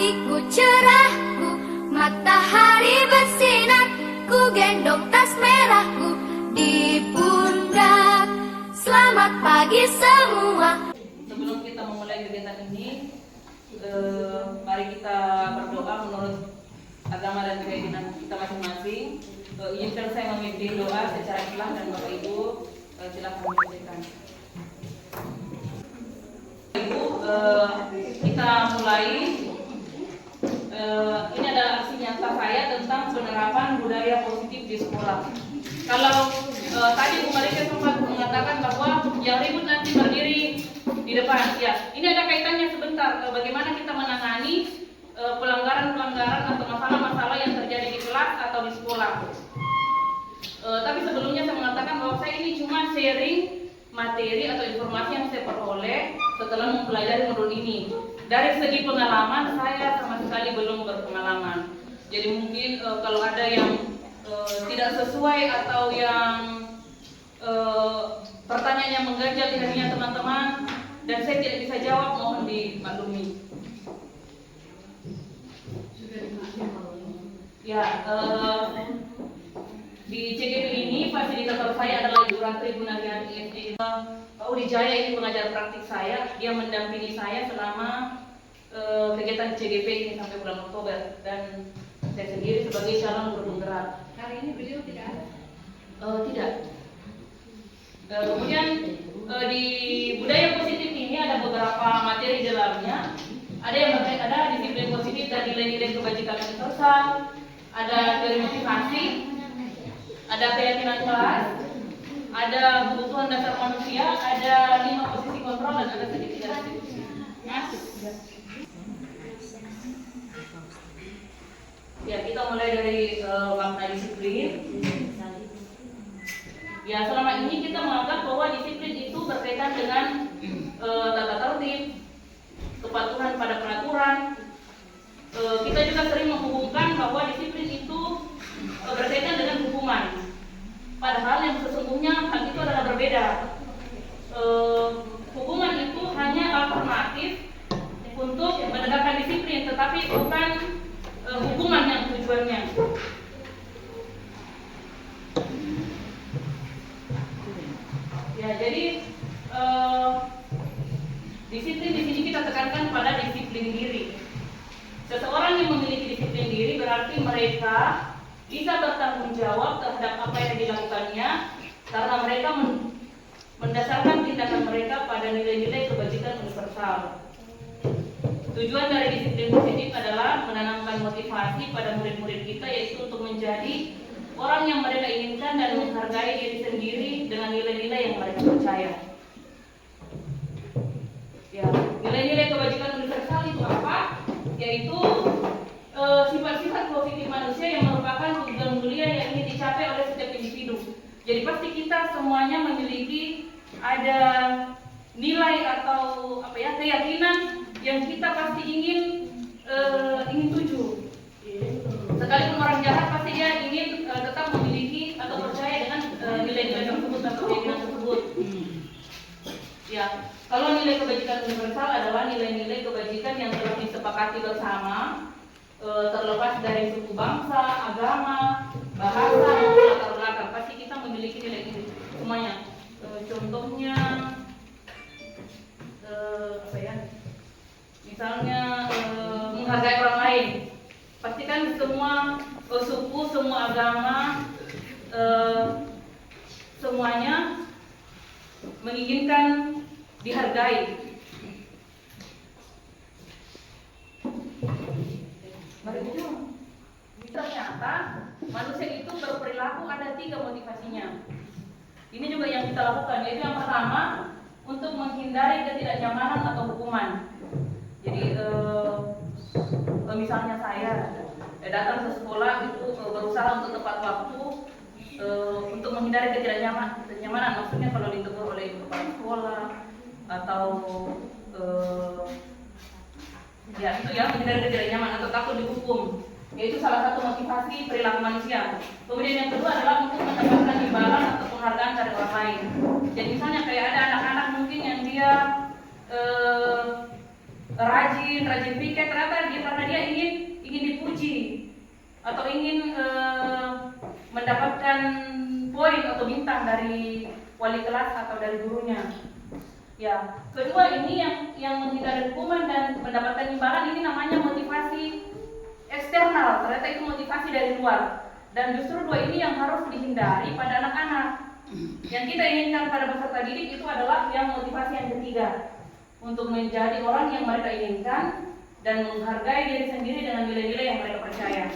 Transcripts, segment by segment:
pagiku cerahku, matahari bersinar, ku gendong tas merahku di pundak. Selamat pagi semua. Sebelum kita memulai kegiatan ini, mari kita berdoa menurut agama dan keyakinan kita masing-masing. Izinkan saya memimpin doa secara ikhlas dan Bapak Ibu silakan menyampaikan. Ibu, kita mulai. Ini adalah aksi nyata saya tentang penerapan budaya positif di sekolah. Kalau tadi Bu Marika sempat mengatakan bahwa yang ribut nanti berdiri di depan, ya, ini ada kaitannya sebentar. Bagaimana kita menangani pelanggaran-pelanggaran atau masalah-masalah yang terjadi di kelas atau di sekolah. Tapi sebelumnya saya mengatakan bahwa saya ini cuma sharing materi atau informasi yang saya peroleh setelah mempelajari modul ini. Dari segi pengalaman, saya sama sekali belum berpengalaman. Jadi mungkin kalau ada yang tidak sesuai atau yang pertanyaan yang mengganjal di hatinya teman-teman dan saya tidak bisa jawab, mohon dimaklumi. Ya, di CGP ini fasilitator saya adalah Ibu Ratri Gunaryanti SD. Pak Udijaya ini pengajar praktik saya, dia mendampingi saya selama kegiatan CGP ini sampai bulan Oktober dan saya sendiri sebagai calon guru penggerak. Hari ini beliau tidak ada? Tidak. Kemudian di budaya positif ini ada beberapa materi di dalamnya. Ada yang ada disiplin positif dan nilai-nilai kebajikan universal, ada teori motivasi, ada keyakinan kelas, ada kebutuhan dasar manusia, ada 5 posisi kontrol dan ada segitiga restitusi. Ya, kita mulai dari makna disiplin. Ya, selama ini kita menganggap bahwa disiplin itu berkaitan dengan tata tertib, kepatuhan pada peraturan. Kita juga sering menghubungkan bahwa disiplin itu berkaitan dengan hukuman. Padahal yang sesungguhnya hal itu adalah berbeda. Hukuman itu hanya alternatif untuk menegakkan disiplin, tetapi bukan hukuman yang tujuannya. Ya, jadi disiplin di sini kita tekankan pada disiplin diri. Seseorang yang memiliki disiplin diri berarti mereka bisa bertanggung jawab terhadap apa yang dilakukannya karena mereka mendasarkan tindakan mereka pada nilai-nilai kebajikan universal. Tujuan dari disiplin positif adalah menanamkan motivasi pada murid-murid kita, yaitu untuk menjadi orang yang mereka inginkan dan menghargai diri sendiri dengan nilai-nilai yang mereka percaya. Ya, nilai-nilai kebajikan universal itu apa? Yaitu sifat-sifat positif manusia yang merupakan tujuan mulia yang ingin dicapai oleh setiap individu. Jadi pasti kita semuanya memiliki ada nilai atau keyakinan yang kita pasti ingin tuju. Sekalipun orang jahat pasti dia ingin tetap memiliki atau percaya dengan nilai-nilai tersebut atau keyakinan tersebut. Ya, kalau nilai kebajikan universal adalah nilai-nilai kebajikan yang telah disepakati bersama, terlepas dari suku bangsa, agama, bahasa, maupun latar belakang. Pasti kita memiliki nilai-nilai semuanya. Contohnya misalnya menghargai orang lain. Pastikan semua suku, semua agama, semuanya menginginkan dihargai. Ternyata manusia itu berperilaku ada 3 motivasinya. Ini juga yang kita lakukan, yaitu yang pertama untuk menghindari ketidaknyamanan atau hukuman. Jadi misalnya saya datang ke sekolah itu berusaha untuk tepat waktu untuk menghindari ketidaknyamanan. Maksudnya kalau ditegur oleh kepala sekolah atau menghindari ketidaknyamanan atau takut dihukum. Yaitu salah satu motivasi perilaku manusia. Kemudian yang kedua adalah untuk mendapatkan imbalan atau penghargaan dari orang lain. Jadi misalnya kayak ada anak-anak mungkin yang dia rajin pikir, ternyata dia karena dia ingin dipuji atau ingin mendapatkan poin atau bintang dari wali kelas atau dari gurunya. Ya, kedua ini yang menghindari hukuman dan mendapatkan imbalan, ini namanya motivasi eksternal. Ternyata itu motivasi dari luar. Dan justru dua ini yang harus dihindari pada anak-anak. Yang kita inginkan pada peserta didik itu adalah yang motivasi yang ketiga, untuk menjadi orang yang mereka inginkan dan menghargai diri sendiri dengan nilai-nilai yang mereka percaya.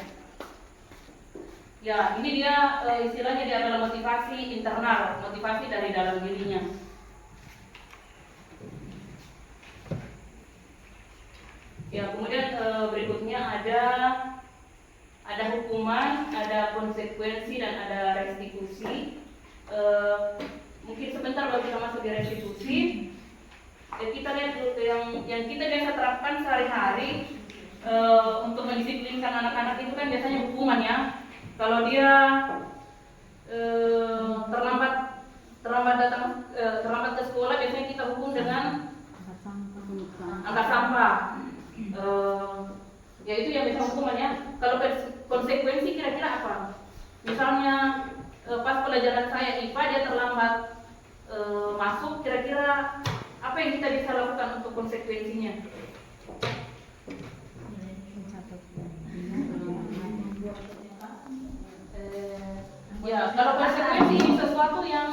Ya, ini dia istilahnya dia adalah motivasi internal, motivasi dari dalam dirinya. Ya, kemudian berikutnya ada hukuman, ada konsekuensi, dan ada restitusi. Mungkin sebentar baru kita masuk di restitusi. Kita lihat yang kita biasa terapkan sehari-hari untuk mendisiplinkan anak-anak itu kan biasanya hukuman ya. Kalau dia terlambat ke sekolah, biasanya kita hukum dengan angkat sampah. Ya itu yang bisa hukumannya. Kalau konsekuensi kira-kira apa? Misalnya pas pelajaran saya IPA dia terlambat masuk, kira-kira apa yang kita bisa lakukan untuk konsekuensinya? Ya, kalau konsekuensi sesuatu yang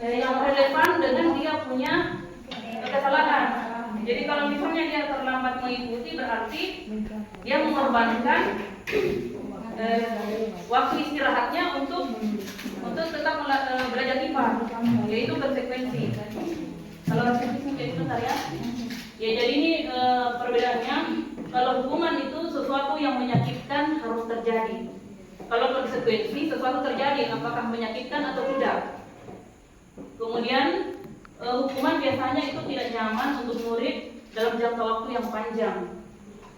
relevan dengan dia punya kesalahan. Jadi kalau misalnya dia terlambat mengikuti, berarti dia mengorbankan waktu istirahatnya untuk tetap belajar IPA, yaitu konsekuensi. Kalau restitusi kayak itu bentar ya. Ya, jadi ini perbedaannya. Kalau hukuman itu sesuatu yang menyakitkan harus terjadi. Kalau konsekuensi sesuatu terjadi, apakah menyakitkan atau tidak. Kemudian hukuman biasanya itu tidak nyaman untuk murid dalam jangka waktu yang panjang.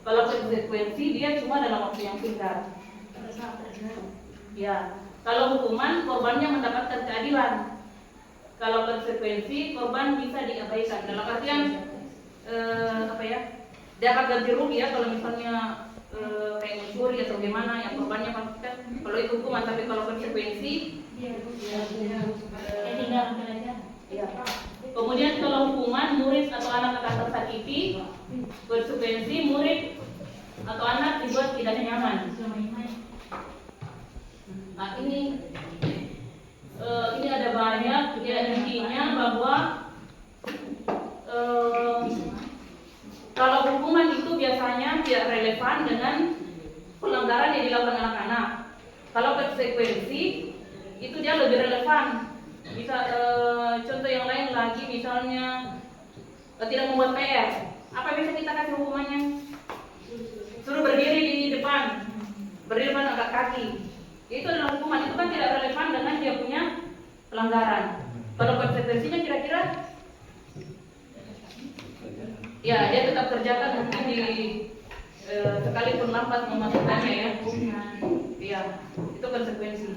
Kalau konsekuensi dia cuma dalam waktu yang singkat. Ya, kalau hukuman korbannya mendapatkan keadilan. Kalau konsekuensi korban bisa diabaikan. Dalam artian dapat ganti rugi ya kalau misalnya kayak mencuri atau gimana, yang korbannya pastikan kalau itu hukuman. Tapi kalau konsekuensi ya. Kemudian kalau hukuman murid atau anak akan tersakiti, konsekuensi murid atau anak dibuat tidak nyaman. Nah ini ada banyak. Ya, intinya bahwa kalau hukuman itu biasanya tidak relevan dengan pelanggaran yang dilakukan anak-anak. Kalau konsekuensi itu dia lebih relevan. Bisa contoh yang lain lagi, misalnya tidak membuat PR. Apa bisa kita kasih hukumannya? Suruh berdiri di depan angkat kaki. Itu adalah hukuman. Itu kan tidak relevan dengan dia punya pelanggaran. Kalau konsekuensinya kira-kira ya dia tetap kerjakan, mungkin di sekalipun lambat memasukkannya ya. Iya, itu konsekuensi.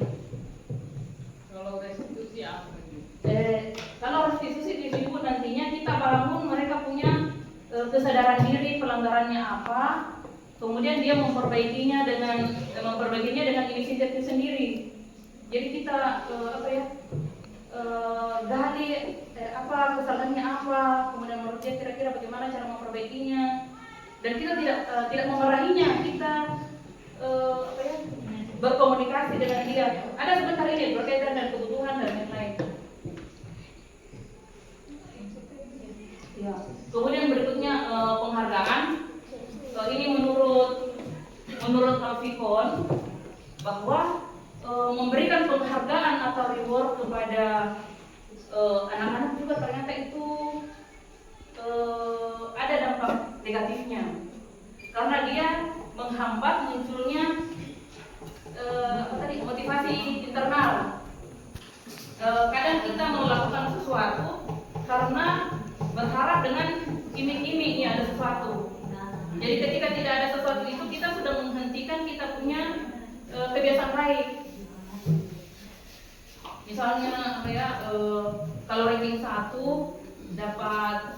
Kalau restitusi apa? Kalau restitusi disebut nantinya kita bangun mereka punya kesadaran diri pelanggarannya apa, kemudian dia memperbaikinya dengan inisiatif sendiri. Jadi kita gali apa kesalahannya apa, kemudian menurut dia kira-kira bagaimana cara memperbaikinya, dan kita tidak memarahinya, kita berkomunikasi dengan dia. Ada sebentar ini berkaitan dengan kebutuhan dan lain-lain. Ya. Kemudian berikutnya penghargaan. Ini menurut Alfikon bahwa memberikan penghargaan atau reward kepada anak-anak juga ternyata itu ada dampak negatifnya, karena dia menghambat munculnya motivasi internal. Kadang kita melakukan sesuatu karena berharap dengan iming-iming ya ada sesuatu. Jadi ketika tidak ada sesuatu itu, kita sudah menghentikan kita punya kebiasaan baik. Misalnya kalau ranking 1 dapat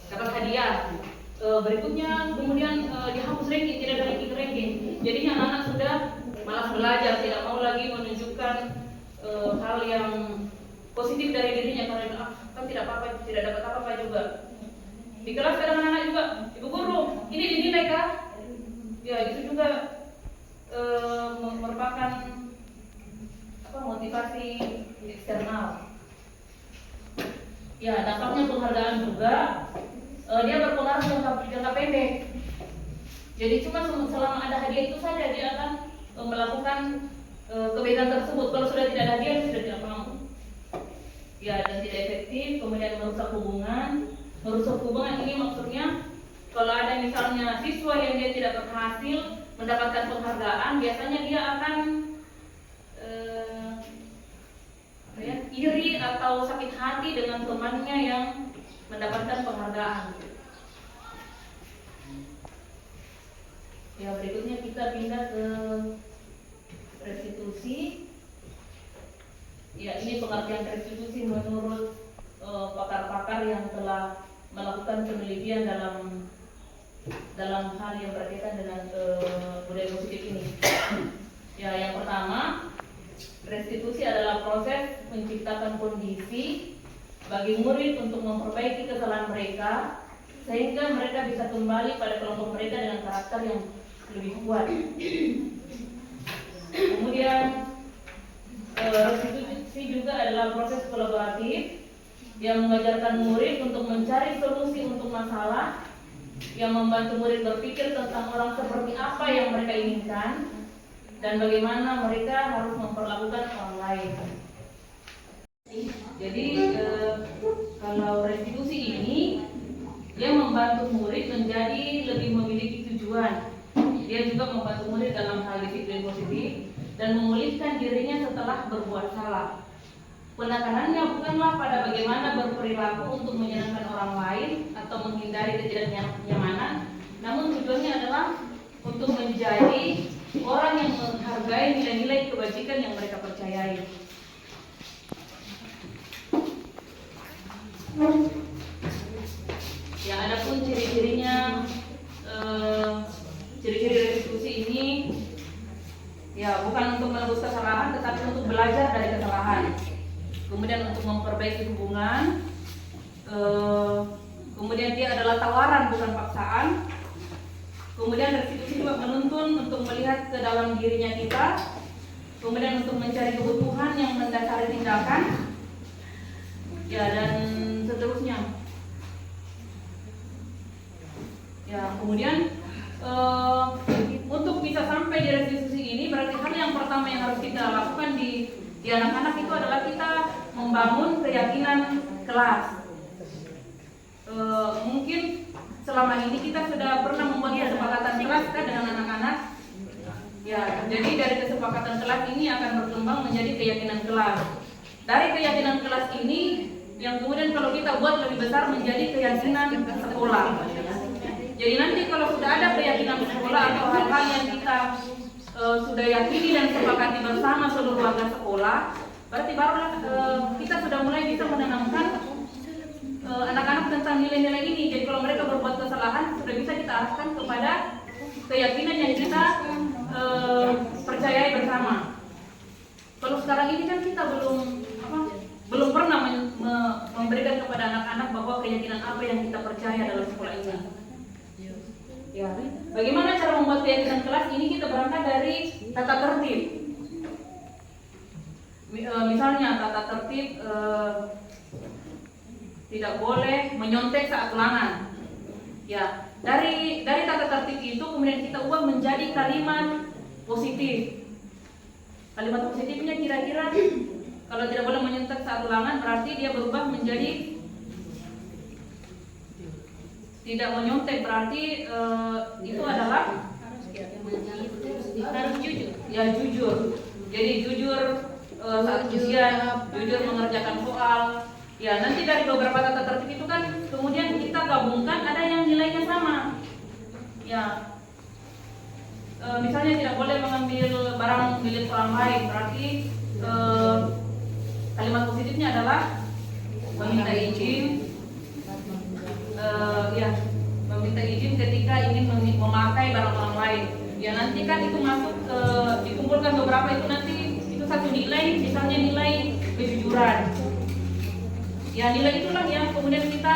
hadiah, Berikutnya kemudian dihapus ranking, tidak ada lagi ranking. Jadinya anak-anak sudah malas belajar, tidak mau lagi menunjukkan hal yang positif dari dirinya karena kan tidak apa-apa, tidak dapat apa-apa juga. Di kelas kadang anak-anak juga, ibu guru, ini dinilai kah? Ya itu juga merupakan motivasi eksternal. Ya dampaknya penghargaan juga. Dia berpengaruh jangka pendek. Jadi cuma selama ada hadiah itu saja dia akan melakukan kebaikan tersebut. Kalau sudah tidak ada hadiah sudah tidak mau. Ya dan tidak efektif. Kemudian merusak hubungan. Merusak hubungan ini maksudnya kalau ada misalnya siswa yang dia tidak berhasil mendapatkan penghargaan, biasanya dia akan iri atau sakit hati dengan temannya yang mendapatkan penghargaan. Ya berikutnya kita pindah ke restitusi. Ya ini pengertian restitusi menurut pakar-pakar yang telah melakukan penelitian dalam hal yang berkaitan dengan budaya positif ini. Ya yang pertama, restitusi adalah proses menciptakan kondisi bagi murid untuk memperbaiki kesalahan mereka sehingga mereka bisa kembali pada kelompok mereka dengan karakter yang lebih kuat. Kemudian restitusi juga adalah proses kolaboratif yang mengajarkan murid untuk mencari solusi untuk masalah, yang membantu murid berpikir tentang orang seperti apa yang mereka inginkan dan bagaimana mereka harus memperlakukan orang lain. Jadi kalau restitusi ini dia membantu murid menjadi lebih memiliki tujuan. Dia juga membantu murid dalam hal disiplin positif dan memulihkan dirinya setelah berbuat salah. Penekanannya bukanlah pada bagaimana berperilaku untuk menyenangkan orang lain atau menghindari ketidaknyamanan, namun tujuannya adalah untuk menjadi orang yang menghargai nilai-nilai kebajikan yang mereka percayai. Ya, adapun ciri-cirinya, ciri-ciri restitusi ini ya bukan untuk menebus kesalahan, tetapi untuk belajar dari kesalahan. Kemudian untuk memperbaiki hubungan. Kemudian dia adalah tawaran bukan paksaan. Kemudian restitusi juga menuntun untuk melihat ke dalam dirinya kita. Kemudian untuk mencari kebutuhan yang mendasari tindakan. Ya dan seterusnya. Ya kemudian untuk bisa sampai di restitusi ini berarti hal yang pertama yang harus kita lakukan di anak-anak itu adalah kita membangun keyakinan kelas. Mungkin selama ini kita sudah pernah membuat kesepakatan kelas kan dengan anak-anak. Ya, jadi dari kesepakatan kelas ini akan berkembang menjadi keyakinan kelas. Dari keyakinan kelas ini yang kemudian kalau kita buat lebih besar menjadi keyakinan sekolah. Jadi nanti kalau sudah ada keyakinan sekolah atau hal-hal yang kita sudah yakini dan sepakati bersama seluruh warga sekolah, berarti barulah kita sudah mulai bisa menanamkan anak-anak tentang nilai-nilai ini. Jadi kalau mereka berbuat kesalahan sudah bisa kita arahkan kepada keyakinan yang kita percayai bersama. Kalau sekarang ini kan kita belum pernah memberikan kepada anak-anak bahwa keyakinan apa yang kita percaya dalam sekolah ini. Ya, bagaimana cara membuat keyakinan kelas ini? Kita berangkat dari tata tertib. Misalnya tata tertib tidak boleh menyontek saat ulangan. Ya, dari tata tertib itu kemudian kita ubah menjadi kalimat positif. Kalimat positifnya kira-kira kalau tidak boleh menyontek saat ulangan berarti dia berubah menjadi tidak menyontek, berarti itu adalah harus jujur. Ya jujur. Jadi jujur saat ujian, jujur mengerjakan soal. Ya nanti dari beberapa tata tertib itu kan kemudian kita gabungkan ada yang nilainya sama. Ya misalnya tidak boleh mengambil barang milik orang lain, berarti kalimat positifnya adalah meminta izin. meminta izin ketika ingin memakai barang orang lain. Ya nanti kan itu masuk ke dikumpulkan beberapa itu nanti itu satu nilai, misalnya nilai kejujuran. Ya nilai itulah yang kemudian kita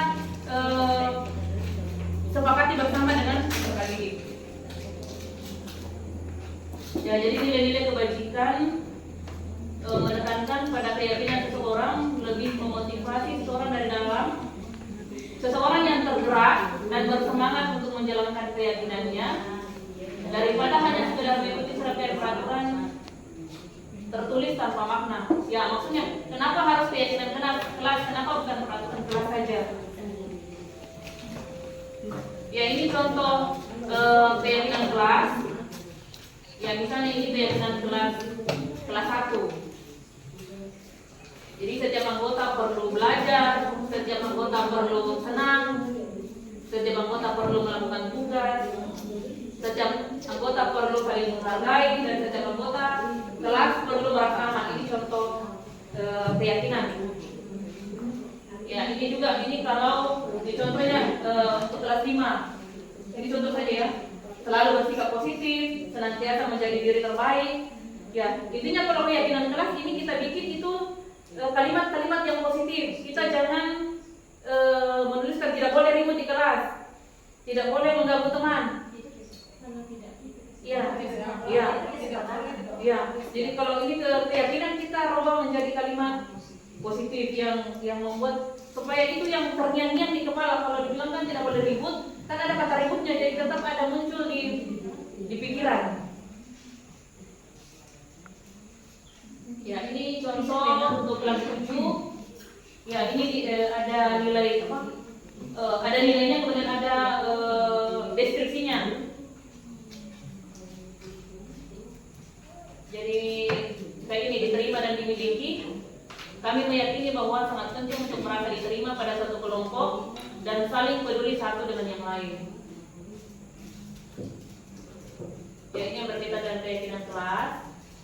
sepakati bersama dengan kakak didik. Ya jadi nilai-nilai kebajikan menekankan pada keyakinan seseorang, lebih memotivasi seseorang dari dalam. Seseorang yang tergerak dan bersemangat untuk menjalankan keyakinannya daripada hanya sekedar mengikuti serangkaian peraturan tertulis tanpa makna. Ya maksudnya kenapa harus keyakinan kelas, kenapa bukan peraturan kelas saja? Ya ini contoh keyakinan kelas. Ya misalnya ini keyakinan kelas 1. Jadi setiap anggota perlu belajar, setiap anggota perlu senang, setiap anggota perlu melakukan tugas, setiap anggota perlu saling menghargai, dan setiap anggota kelas perlu merasa aman. Ini contoh keyakinan. Ya ini juga, ini kalau di contohnya untuk kelas 5. Ini contoh saja ya. Selalu bersikap positif, senantiasa menjadi diri terbaik. Ya intinya kalau keyakinan kelas ini kita bikin itu kalimat-kalimat yang positif. Kita jangan menuliskan tidak boleh ribut di kelas, tidak boleh mengganggu teman. Iya, iya, iya. Jadi kalau ini keyakinan kita rubah menjadi kalimat positif yang membuat supaya itu yang terngiang-ngiang di kepala. Kalau dibilang kan tidak boleh ribut, kan ada kata ributnya, jadi tetap ada muncul di pikiran. Ya ini contoh untuk kelas 7. Ya ini ada nilai apa? Ada nilainya, kemudian ada deskripsinya. Jadi kayak ini, diterima dan dimiliki. Kami meyakini bahwa sangat penting untuk merasa diterima pada satu kelompok dan saling peduli satu dengan yang lain. Ya ini yang berkaitan dengan keyakinan kelas.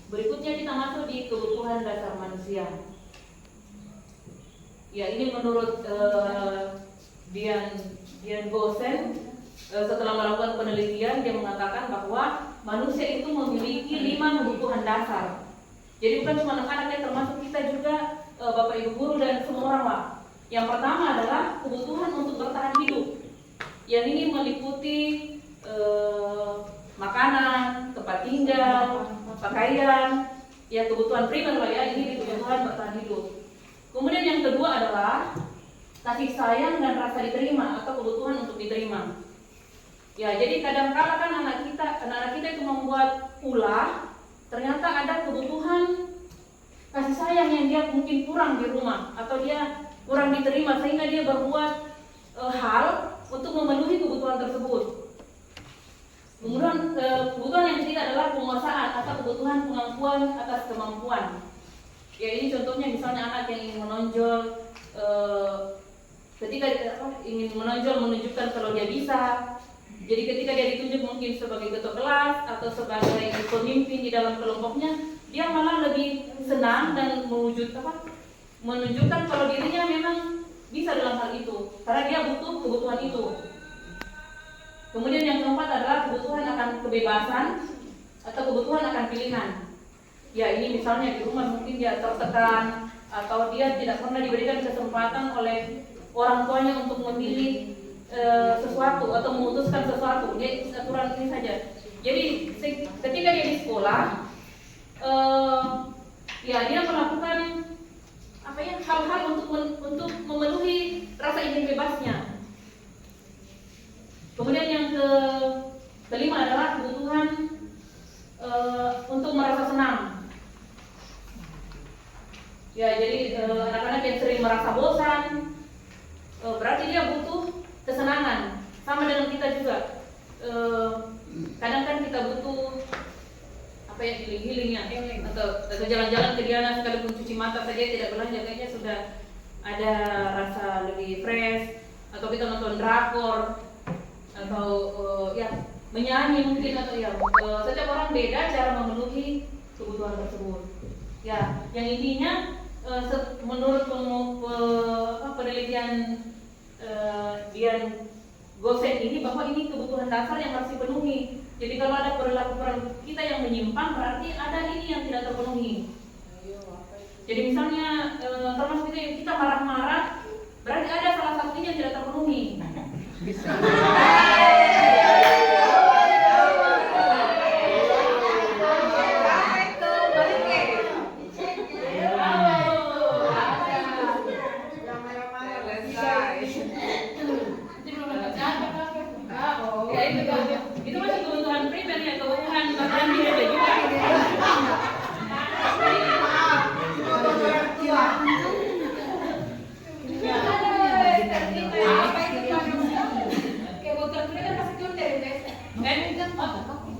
Berikutnya kita masuk di kebutuhan dasar manusia. Ya ini menurut Dian Gosen, setelah melakukan penelitian dia mengatakan bahwa manusia itu memiliki 5 kebutuhan dasar. Jadi bukan cuma anak-anak yang termasuk kita juga, bapak ibu guru dan semua orang lah. Yang pertama adalah kebutuhan untuk bertahan hidup. Yang ini meliputi makanan, tempat tinggal, pakaian, ya kebutuhan primer lah ya, ini kebutuhan bertahan hidup. Kemudian yang kedua adalah kasih sayang dan rasa diterima atau kebutuhan untuk diterima. Ya, jadi kadang-kala kan anak kita itu membuat ulah, ternyata ada kebutuhan kasih sayang yang dia mungkin kurang di rumah atau dia kurang diterima sehingga dia berbuat hal untuk memenuhi kebutuhan tersebut. Kemudian kebutuhan yang ketiga adalah penguasaan atau kebutuhan pengakuan atas kemampuan. Ya ini contohnya misalnya anak yang ingin menonjol, ketika ingin menonjol menunjukkan kalau dia bisa. Jadi ketika dia ditunjuk mungkin sebagai ketua kelas atau sebagai pemimpin di dalam kelompoknya, dia malah lebih senang dan menunjukkan kalau dirinya memang bisa dalam hal itu, karena dia butuh kebutuhan itu. Kemudian yang keempat adalah kebutuhan akan kebebasan atau kebutuhan akan pilihan. Ya ini misalnya di rumah mungkin dia tertekan atau dia tidak pernah diberikan kesempatan oleh orang tuanya untuk memilih sesuatu atau memutuskan sesuatu. Dia ikut aturan ini saja. Jadi ketika dia di sekolah, ya dia melakukan hal-hal untuk memenuhi rasa ingin bebasnya. Kemudian yang kelima adalah kebutuhan untuk merasa senang. Ya jadi anak-anak yang sering merasa bosan, berarti dia butuh kesenangan. Sama dengan kita juga. Kadang kan kita butuh healing-healing ya, atau jalan-jalan ke Diana sekalipun cuci mata saja tidak belanja, kayaknya sudah ada rasa lebih fresh. Atau kita nonton drakor atau ya menyanyi mungkin, atau ya setiap orang beda cara memenuhi kebutuhan tersebut. Ya, yang intinya menurut penelitian Dian gosen ini bahwa ini kebutuhan dasar yang harus dipenuhi. Jadi kalau ada perilaku kita yang menyimpang, berarti ada ini yang tidak terpenuhi. Jadi misalnya termasuk kita marah-marah, berarti ada salah satunya yang tidak terpenuhi. Bisa. Itu masih kebutuhan primer ya, kebutuhan bagian diri juga.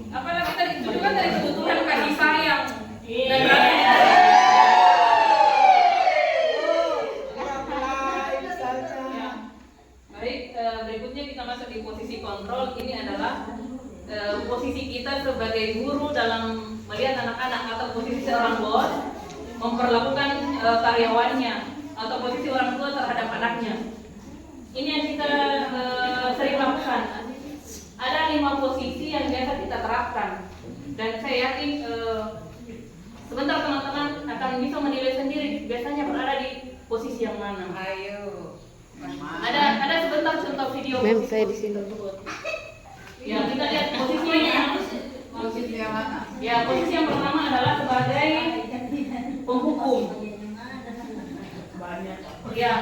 Apalagi tadi itu juga dari kebutuhan kasih sayang dan baik, berikutnya kita masuk di posisi kontrol. Ini adalah posisi kita sebagai guru dalam melihat anak-anak, atau posisi seorang bos memperlakukan karyawannya, atau posisi orang tua terhadap anaknya. Ini yang kita sering lakukan. Ada 5 posisi yang biasa kita terapkan, dan saya yakin sebentar teman-teman akan bisa menilai sendiri biasanya berada di posisi yang mana. Ayo. Ada sebentar contoh video Mem, posisi saya di sini. tersebut. Ya, kita lihat posisinya. Posisi yang mana? Ya, posisi yang pertama adalah sebagai penghukum. Banyak. Ya,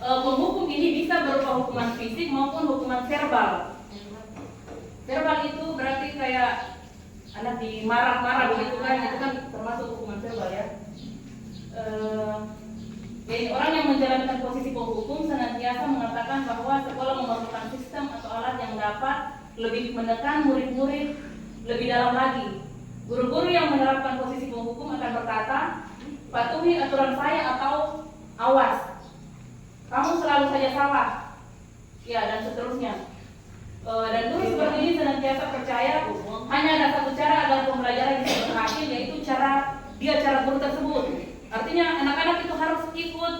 penghukum ini bisa berupa hukuman fisik maupun hukuman verbal. Verbal itu berarti kayak anak dimarah-marah begitu kan, itu kan termasuk hukuman verbal ya. Jadi orang yang menjalankan posisi penghukum senantiasa mengatakan bahwa sekolah memerlukan sistem atau alat yang dapat lebih menekan murid-murid lebih dalam lagi. Guru-guru yang menerapkan posisi penghukum akan berkata, patuhi aturan saya atau awas, kamu selalu saja salah, ya, dan seterusnya. Dan guru seperti ini senantiasa percaya hanya ada satu cara agar pembelajaran bisa berhasil, yaitu cara guru tersebut. Artinya anak-anak itu harus ikut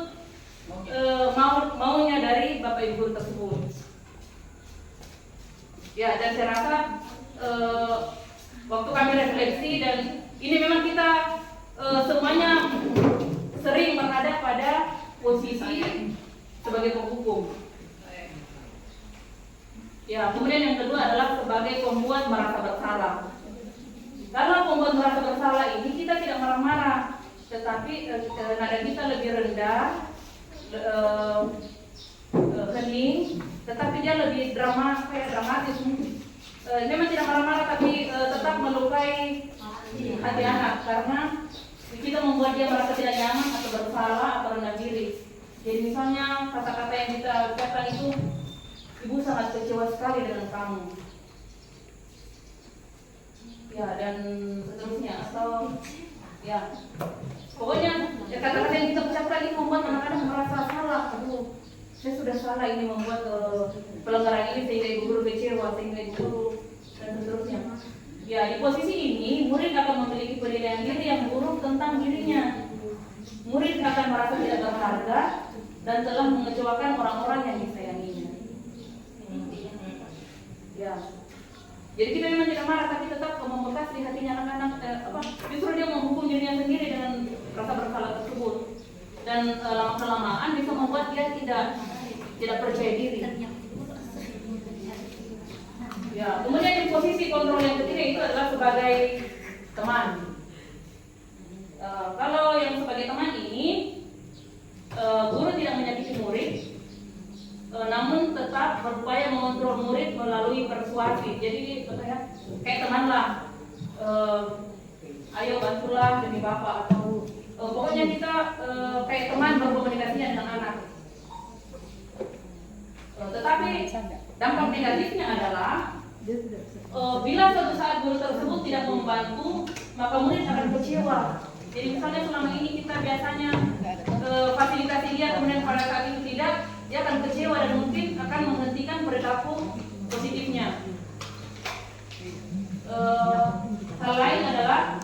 maunya dari bapak ibu guru tersebut. Ya, dan saya rasa waktu kami refleksi, dan ini memang kita semuanya sering berada pada posisi sebagai penghukum. Ya, kemudian yang kedua adalah sebagai pembuat merasa bersalah. Kalau pembuat merasa bersalah ini kita tidak marah-marah, tetapi nada kita lebih rendah, hening, tetapi dia lebih dramatis. Memang tidak marah-marah, tapi tetap melukai hati anak, karena kita membuat dia merasa tidak nyaman atau bersalah atau rendah diri. Jadi misalnya kata-kata yang kita ucapkan itu, ibu sangat kecewa sekali dengan kamu, ya, dan seterusnya, atau ya, pokoknya ya, kata-kata yang kita ucapkan ini membuat anak-anak merasa salah. Aduh, saya sudah salah ini membuat pelanggaran ini sehingga ibu guru kecewa, sehingga ibu guru, dan seterusnya. Ya, di posisi ini murid akan memiliki penilaian diri yang buruk tentang dirinya. Murid akan merasa tidak berharga dan telah mengecewakan orang-orang yang disayanginya. Ya, jadi kita memang tidak marah, tapi tetap membekas di hatinya anak-anak. Justru dia menghukum dirinya sendiri dengan rasa bersalah tersebut, dan lama-kelamaan bisa membuat dia tidak percaya diri. Ya, kemudian di posisi kontrol yang ketiga itu adalah sebagai teman. Kalau yang sebagai teman ini, guru tidak menyakiti murid, namun tetap berupaya mengontrol murid melalui persuasi. Jadi kayak teman lah, ayo bantulah demi bapak, atau pokoknya kita kayak teman berkomunikasinya dengan anak. Tetapi dampak negatifnya adalah bila suatu saat guru tersebut tidak membantu, maka murid akan kecewa. Jadi misalnya selama ini kita biasanya fasilitasi dia, kemudian pada saat itu tidak, dia akan kecewa dan mungkin akan menghentikan perilaku positifnya. Hal lain adalah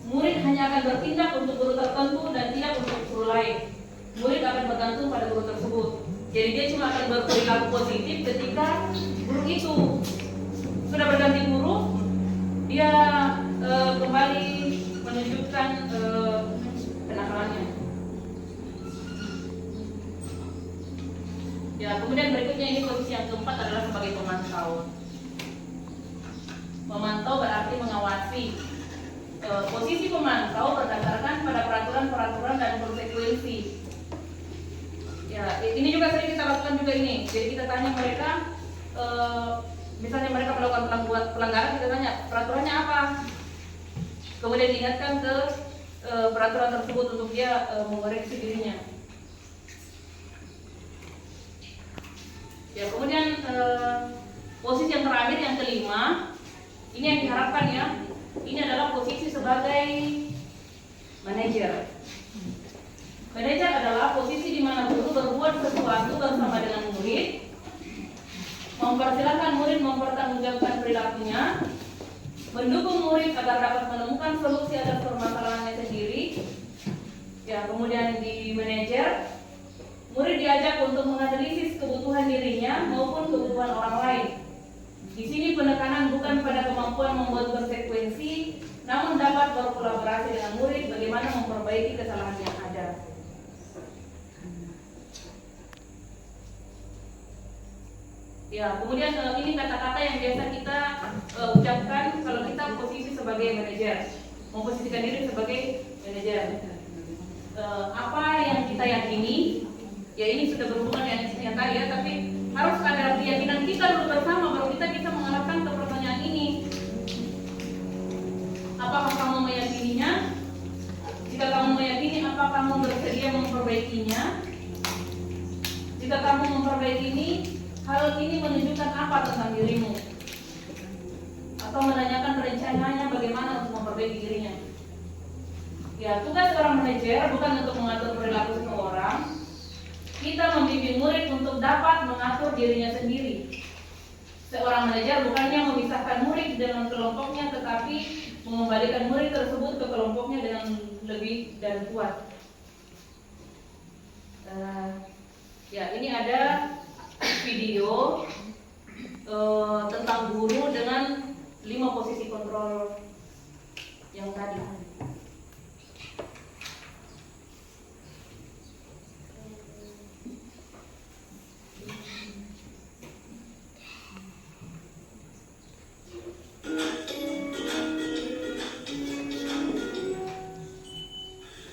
murid hanya akan bertindak untuk guru tertentu dan tidak untuk guru lain. Murid akan bergantung pada guru tersebut. Jadi dia cuma akan berperilaku positif ketika guru itu sudah berganti guru, dia kembali menunjukkan kenakalannya. Ya, kemudian berikutnya ini posisi yang keempat adalah sebagai pemantau. Memantau berarti mengawasi. Posisi pemantau berdasarkan pada peraturan-peraturan dan konsekuensi. Ya, ini juga sering kita lakukan juga ini. Jadi kita tanya mereka, misalnya mereka melakukan pelanggaran, kita tanya peraturannya apa. Kemudian diingatkan ke peraturan tersebut untuk dia mengoreksi dirinya. Ya, kemudian posisi yang terakhir yang kelima, ini yang diharapkan ya. Ini adalah posisi sebagai manajer. Manajer adalah posisi di mana guru berbuat sesuatu bersama dengan murid, mempersilahkan murid mempertanggungjawabkan perilakunya, mendukung murid agar dapat menemukan solusi atas permasalahannya sendiri. Ya, kemudian di manajer, murid diajak untuk menganalisis kebutuhan dirinya maupun kebutuhan orang lain. Di sini penekanan bukan pada kemampuan membuat konsekuensi, namun dapat berkolaborasi dengan murid bagaimana memperbaiki kesalahan yang ada. Ya, kemudian ini kata-kata yang biasa kita ucapkan kalau kita posisi sebagai manajer, memposisikan diri sebagai manajer. Apa yang kita yakini, ya ini sudah berhubungan dengan yang tadi ya, tapi harus ada keyakinan kita dulu bersama baru kita bisa mengarahkan ke pertanyaan ini. Apakah kamu meyakininya? Jika kamu meyakini, apakah kamu bersedia memperbaikinya? Jika kamu memperbaiki ini, hal ini menunjukkan apa tentang dirimu? Atau menanyakan rencananya bagaimana untuk memperbaiki dirinya? Ya, tugas seorang manajer bukan untuk mengatur perilaku seseorang. Kita membimbing murid untuk dapat mengatur dirinya sendiri. Seorang manajer bukannya memisahkan murid dengan kelompoknya, tetapi mengembalikan murid tersebut ke kelompoknya dengan lebih dan kuat. Ya, ini ada video tentang guru dengan 5 posisi kontrol yang tadi.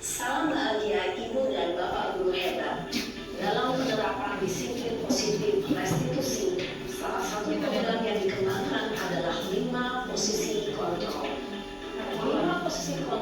Salam bahagia Ibu dan Bapak Guru hebat. Dalam penerapan disiplin positif restitusi, salah satu program yang dikembangkan adalah 5 posisi kontrol. 5 posisi kontrol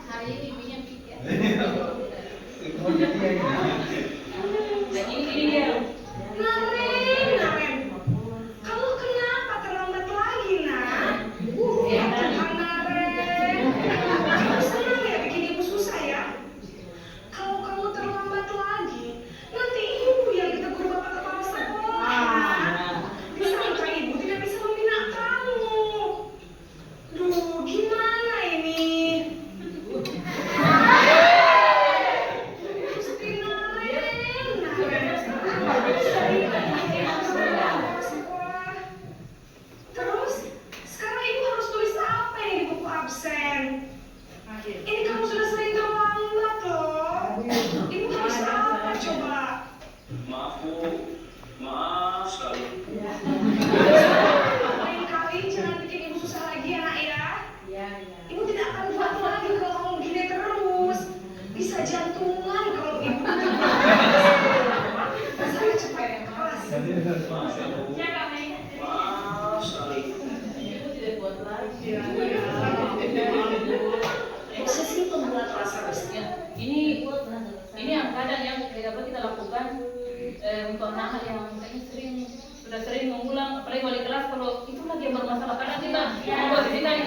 Hari ini ibunya pikir. Dan ini dia. Naren, kamu kenapa terlambat lagi, nak? Ya Tuhan, Naren. Kamu senang ya bikin ibu susah ya? Kalau kamu terlambat lagi, nanti ibu yang ditegur bapak kepala sekolah. Disangka ibu tidak bisa membina kamu. Duh, gimana ini? Terus, sekarang ibu harus tulis apa ini di buku absen? Ini kamu sudah sering terlambat loh. Ibu harus apa coba? Maaf Bu, maaf sekali. Lain kali jangan bikin ibu susah lagi ya nak ya. Ibu tidak akan buat lagi kalau kamu begini terus. Bisa jantungan kalau ibu saya cepat kelas. Maaf sekali. Posisi pembuat rasa bersalah. Ini yang kadang yang kita lakukan untuk anak yang sudah sering mengulang, apalagi wali kelas kalau itu lagi yang bermasalah kadang kita posisikan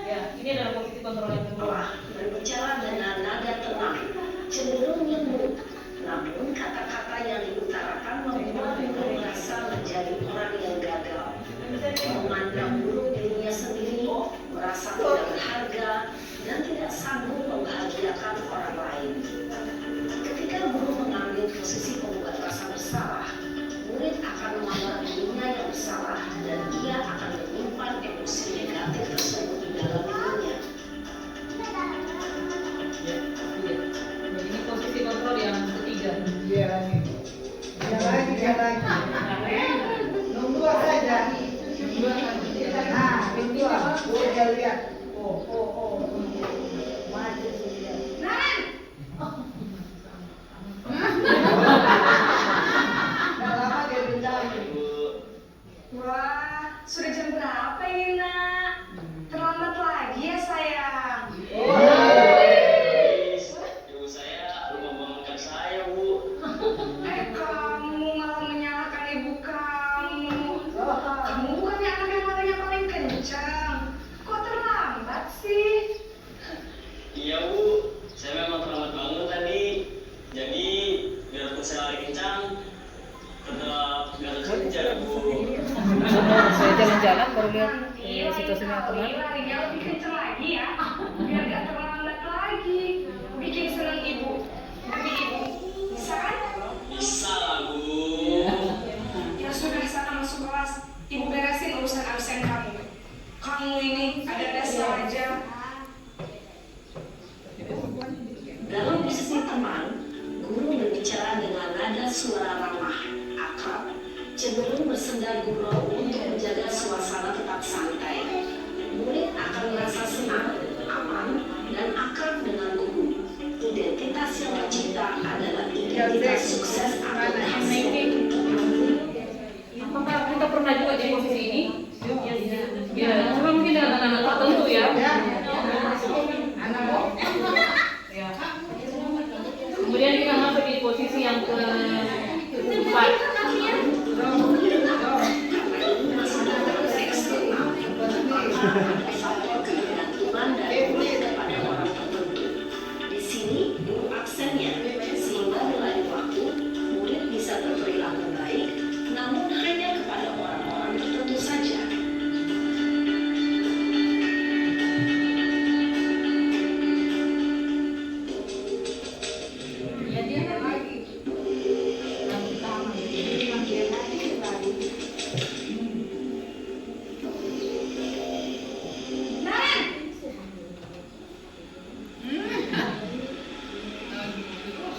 ya ini adalah posisi kontrol yang kedua. Berbicara dengan nada tenang, cenderung lembut. Namun kata-kata yang diutarakan membuat guru merasa menjadi orang yang gagal. Memandang buruk dirinya sendiri, merasa tidak berharga, dan tidak sanggup membahagiakan orang lain. Ketika guru mengambil posisi pembuat rasa bersalah, murid akan menganggap dirinya yang bersalah dan ia akan menyimpan emosi negatif tersebut di dalam dirinya. Ini posisi kontrol yang ketiga. Dia lagi. Nunggu saja. Nah, itu dia lihat. Oh. Maju dia. Naren! Nggak lama dia bilang. Wah, sudah jam berapa ini nak? Terlambat lagi ya sayang. Ibu saya belum membangunkan saya Bu. Kamu malah menyalahkan ibu kamu. Kamu bukannya anak yang matanya paling kencang. Kok terlambat sih? Iya Bu, saya memang terlambat bangun tadi. Jadi biarpun saya lari kencang, tetap nggak terkejar Bu. Saya jalan-jalan baru lihat Nanti situasinya lain kali kemarin. larinya lebih kencang lagi ya. Biar gak terlambat lagi. Bikin senang ibu. Demi ibu. Bisa kan? Bisa lah Bu. Ya sudah, sana masuk kelas. Ibu beresin urusan absen kamu. Kamu ini ada saja. Dalam posisi teman, guru berbicara dengan nada suara ramah, akrab, cenderung bersenda gurau untuk menjaga suasana tetap santai. Murid akan merasa senang, aman, dan akrab dengan guru. Identitas yang tercipta adalah identitas sukses atau berhasil. Apakah kita pernah juga di posisi ini? Ya, cuma mungkin dengan anak tertentu ya. Ya. Kemudian kita masuk di posisi yang keempat. Faktor ketergantungan dari murid kepada orang tertentu. Di sini guru absennya, sehingga berlalu waktu murid bisa berperilaku baik, namun hanya kepada orang-orang tertentu saja.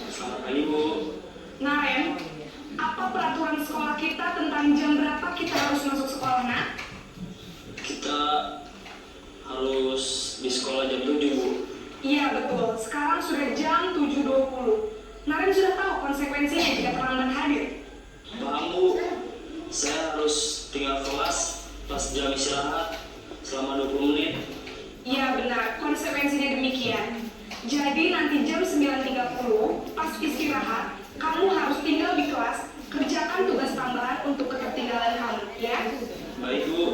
Selamat pagi Bu. Naren, apa peraturan sekolah kita tentang jam berapa kita harus masuk sekolah, nak? Kita harus di sekolah jam 7 Bu. Iya betul, sekarang sudah jam 7.20. Naren sudah tahu konsekuensinya jika terlambat hadir. jam istirahat selama 20 menit. Iya benar, konsekuensinya demikian. Jadi nanti jam 9.30 pas istirahat, kamu harus tinggal di kelas, kerjakan tugas tambahan untuk ketertinggalan kamu, ya? Baik, Bu.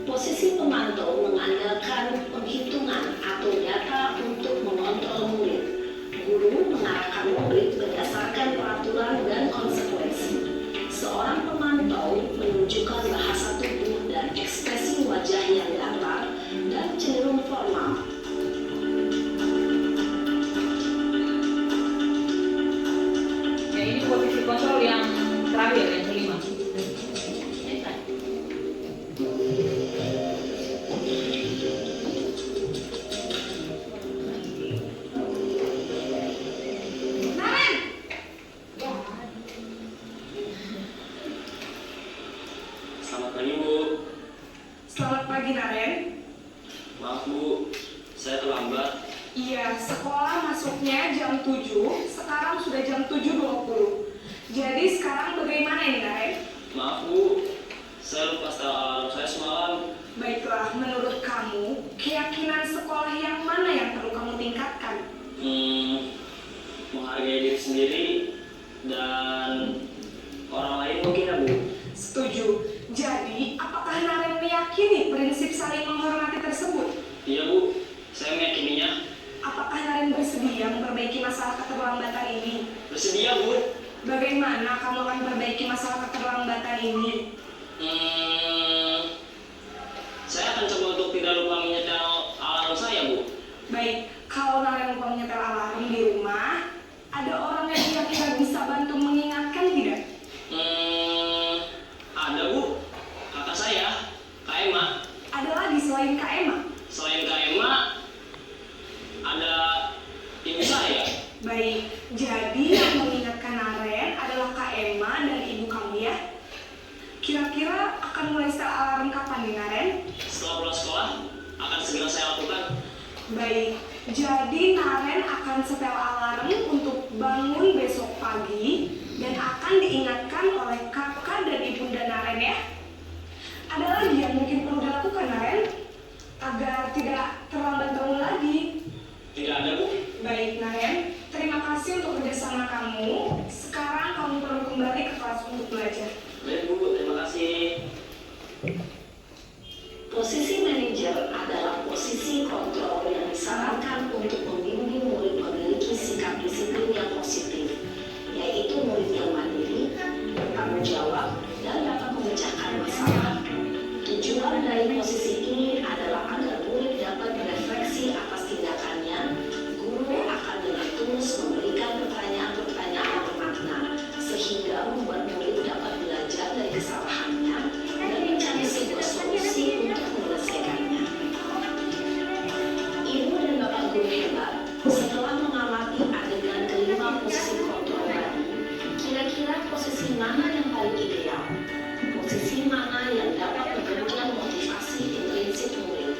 Posisi pemantau mengandalkan penghitungan atau data untuk mengontrol murid. Guru mengarahkan murid berdasarkan peraturan dan konsekuensi. Seorang pemantau menunjukkan bahasa tubuh dan ekspresi wajah yang datar dan cenderung formal. Ya, ini posisi kontrol yang terakhir, yang kelima. Selamat pagi, Bu. Selamat pagi, Naren. Maaf, Bu. Saya terlambat. Iya, sekolah masuknya jam 7, sekarang sudah jam 7.20. Jadi sekarang bagaimana ini, Naren? Maaf, Bu. Saya lupa setel alarm saya semalam. Baiklah, menurut kamu, keyakinan sekolah yang mana yang perlu kamu tingkatkan? Menghargai diri sendiri dan orang lain mungkin ya, Bu. Setuju. Jadi, apakah Naren meyakini prinsip saling menghormati tersebut? Iya, Bu. Saya meyakininya. Apakah Naren bersedia memperbaiki masalah keterlambatan ini? Bersedia, Bu. Bagaimana kamu akan memperbaiki masalah keterlambatan ini? Saya akan coba untuk tidak lupa menyetel alarm saya, Bu. Baik, kalau Naren lupa menyetel alarm di rumah, ada orang yang kira-kira bisa bantu mengingatkan tidak? Ada, Bu. Kakak saya, Kak Emma. Ada lagi selain Kak Emma? Selain Kak Emma, ada ibu saya. Baik, jadi yang mengingatkan Naren adalah Kak Emma dan ibu kamu ya? Kira-kira akan mulai setel alarm kapan nih, Naren? Setelah pulang sekolah, akan segera saya lakukan. Baik, jadi Naren akan setel alarm untuk bangun besok pagi dan akan diingatkan oleh kakak dan ibunda Naren ya. Ada lagi yang mungkin perlu dilakukan, Naren, agar tidak terlambat bangun lagi. Tidak ada, Bu. Baik, Naren, terima kasih untuk kerjasama kamu. Sekarang kamu perlu kembali ke kelas untuk belajar. Baik, Bu. Terima kasih. Posisi manajer adalah posisi kontrol yang disarankan untuk membimbing murid memiliki sikap disiplin yang positif, yaitu murid yang mandiri, bertanggung jawab, dan dapat memecahkan masalah. Tujuan dari posisi ini adalah agar murid dapat berefleksi atas tindakannya. Guru akan dengan tulus memberikan pertanyaan-pertanyaan bermakna, sehingga membuat murid dapat belajar dari kesalahannya dan mencari sebuah solusi untuk menyelesaikannya. Ibu dan bapak guru hebat, setelah mengamati adegan kelima posisi kontrol tadi, kira-kira posisi mana yang paling ideal? Posisi mana yang dapat memberikan motivasi intrinsik murid?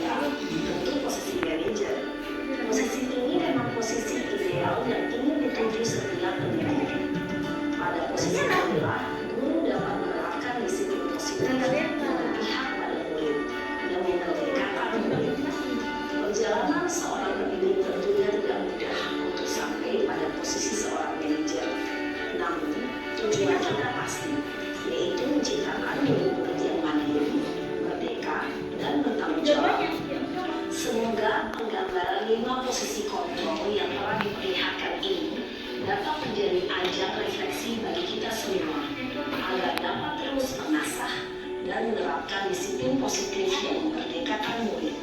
Ya, tentu posisi manajer. Posisi ini memang posisi ideal yang ingin dituju setiap pendidik. Pada posisi inilah, guru dapat menerapkan disiplin positif dan berpihak pada murid dan memerdekakan murid. Perjalanan seorang pendidik tentunya tidak mudah untuk sampai pada posisi seorang manajer. Namun, tujuan kita pasti, yaitu menciptakan murid-murid yang mandiri, merdeka, dan bertanggung jawab. Semoga penggambaran 5 posisi kontrol yang telah diperlihatkan ini dapat menjadi ajang refleksi bagi kita semua, agar dapat terus mengasah dan menerapkan disiplin positif yang memerdekakan murid.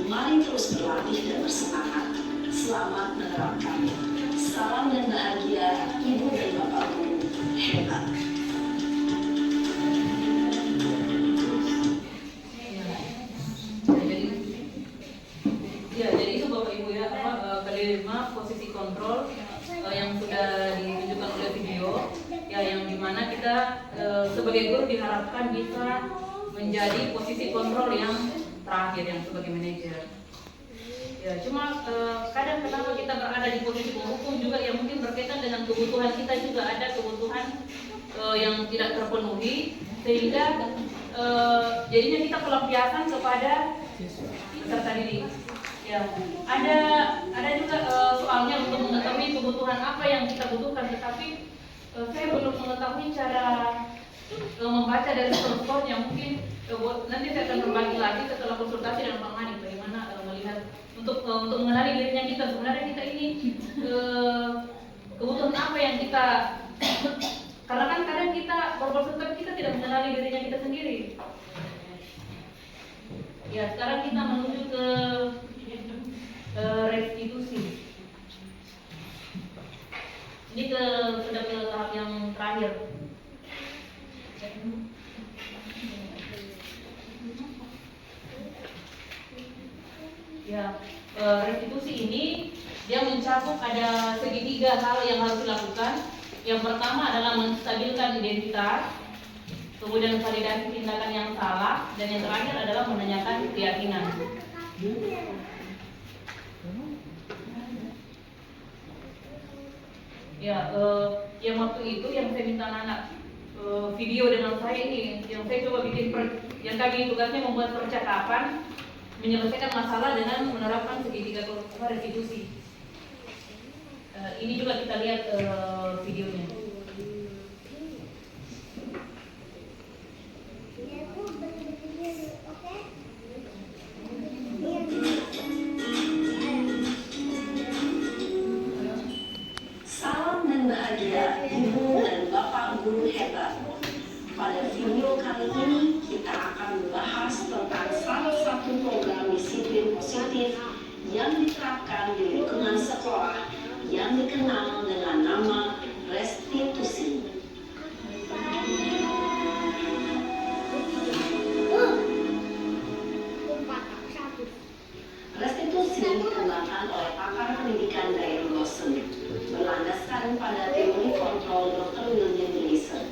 Mari terus berlatih dan bersemangat. Selamat menerapkannya. Salam dan bahagia, Ibu dan Bapak Guru hebat. Jadi itu Bapak Ibu ya, kelima posisi kontrol yang sudah ditunjukkan oleh video, ya yang dimana kita sebagai guru diharapkan bisa menjadi posisi kontrol yang terakhir yang sebagai manajer. Ya cuma kadang kenapa kita berada di posisi penghukum juga yang mungkin berkaitan dengan kebutuhan kita juga, ada kebutuhan yang tidak terpenuhi, sehingga jadinya kita pelampiasan kepada peserta didik. Ya, ada juga soalnya untuk mengetahui kebutuhan apa yang kita butuhkan, tetapi saya belum mengetahui cara membaca dari skor-skornya. Mungkin nanti saya akan berbagi lagi setelah konsultasi dengan Pak Manik bagaimana melihat untuk mengenali dirinya kita, sebenarnya kita ini kebutuhan apa yang kita karena kan kadang kita berpeserta kita tidak mengenali dirinya kita sendiri. Ya, sekarang kita menuju ke restitusi. Ini sudah ke tahap yang terakhir. Ya, restitusi ini dia mencakup ada segitiga hal yang harus dilakukan. Yang pertama adalah menstabilkan identitas, kemudian validasi tindakan yang salah, dan yang terakhir adalah menanyakan keyakinan. Ya, yang waktu itu yang saya minta anak video dengan saya ini, yang saya coba bikin, yang kami tugasnya membuat percakapan, menyelesaikan masalah dengan menerapkan segitiga restitusi. Ini juga kita lihat videonya. Salam dan bahagia Ibu dan Bapak Guru hebat. Pada video kali ini kita akan membahas tentang salah satu program disiplin positif yang diterapkan di lingkungan sekolah yang dikenal dengan nama restitusi. Restitusi dikembangkan oleh pakar pendidikan Diane Lawson, berlandaskan pada teori kontrol Dr. William Gleason.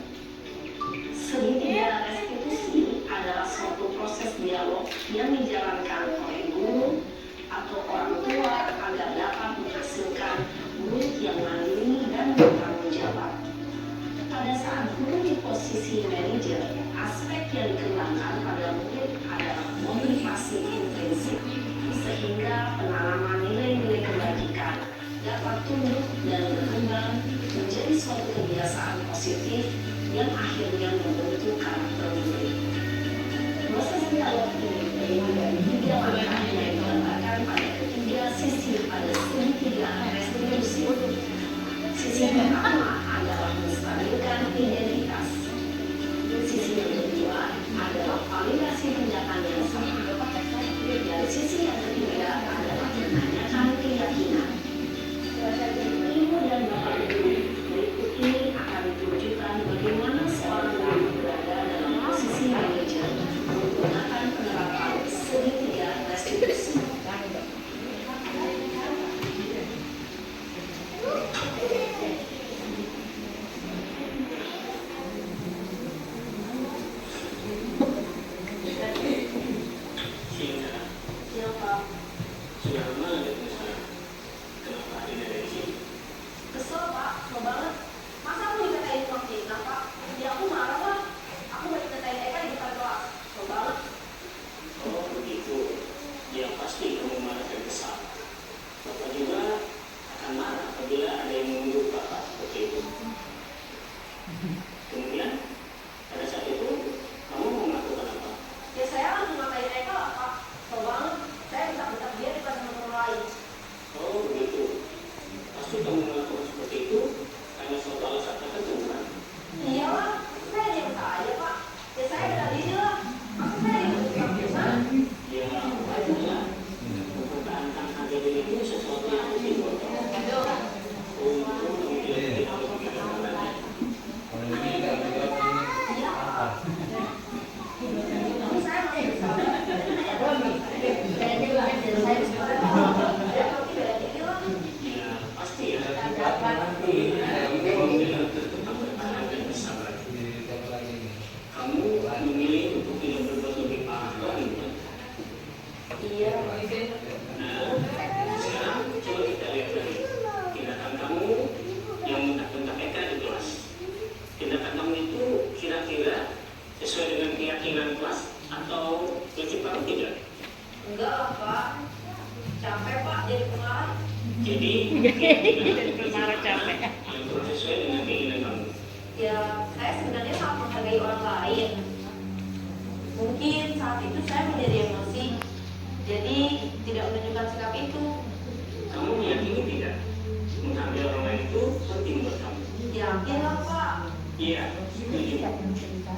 Segitiga restitusi adalah suatu proses dialog yang dijalankan oleh guru atau orang tua agar dapat menghasilkan murid yang mandiri dan bertanggung jawab. Pada saat guru di posisi manajer, aspek yang dikembangkan pada murid adalah motivasi intrinsik, sehingga penanaman nilai-nilai kebajikan dapat tumbuh dan berkembang menjadi suatu kebiasaan positif yang akhirnya membentuk karakter murid. Proses dialog ini terdiri dari 3 langkah yang digambarkan pada ketiga sisi pada segitiga restitusi. Sisi pertama adalah menstabilkan identitas. Sisi yang kedua adalah validasi tindakan yang salah. Dan sisi yang ketiga adalah menanyakan keyakinan. Ibu dan Bapak Guru, berikut ini akan ditunjukkan bagaimana seorang guru berada dalam posisi manajer menggunakan penerapan segitiga restitusi. Sudah lama ada di sana. Kenapa hari dari sini? Kesel Pak, kesel banget. Masa aku dikatain tukang fitnah Pak? Ya aku marah Pak. Aku mau dikatain Eka di depan kelas. Kesel banget. Oh begitu. Ya pasti kamu marah dan kesal. Bapak juga akan marah apabila ada yang mengunduh Bapak seperti itu. Kemudian pada saat itu kamu mau melakukan apa? Ya saya langsung ngatain Eka lah Pak. Kesel banget. Saya bentak-bentak dia di depan teman-teman lain. Oh begitu. Pasti kamu melakukan seperti itu karena suatu alasan tertentu kan? Iyalah, saya yang saya Pak. Ya saya bela diri lah. Masa saya yang tukang fitnah? Ya wajarlah. Mempertahankan harga diri itu sesuatu yang penting buat kamu. Untuk kamu tidak harus memikirkan lain. Iya Pak. Tapi saya masih bisa. Ya pasti ya. Tapi kamu bilang tetap bertahan dan bersabar. Kamu memilih untuk tidak berbuat lebih parah lagi. Iya. Nah, sekarang coba kita lihat lagi tindakan kamu yang bentak-bentak Eka di kelas. Tindakan kamu itu Iya Pak. Iya, setuju.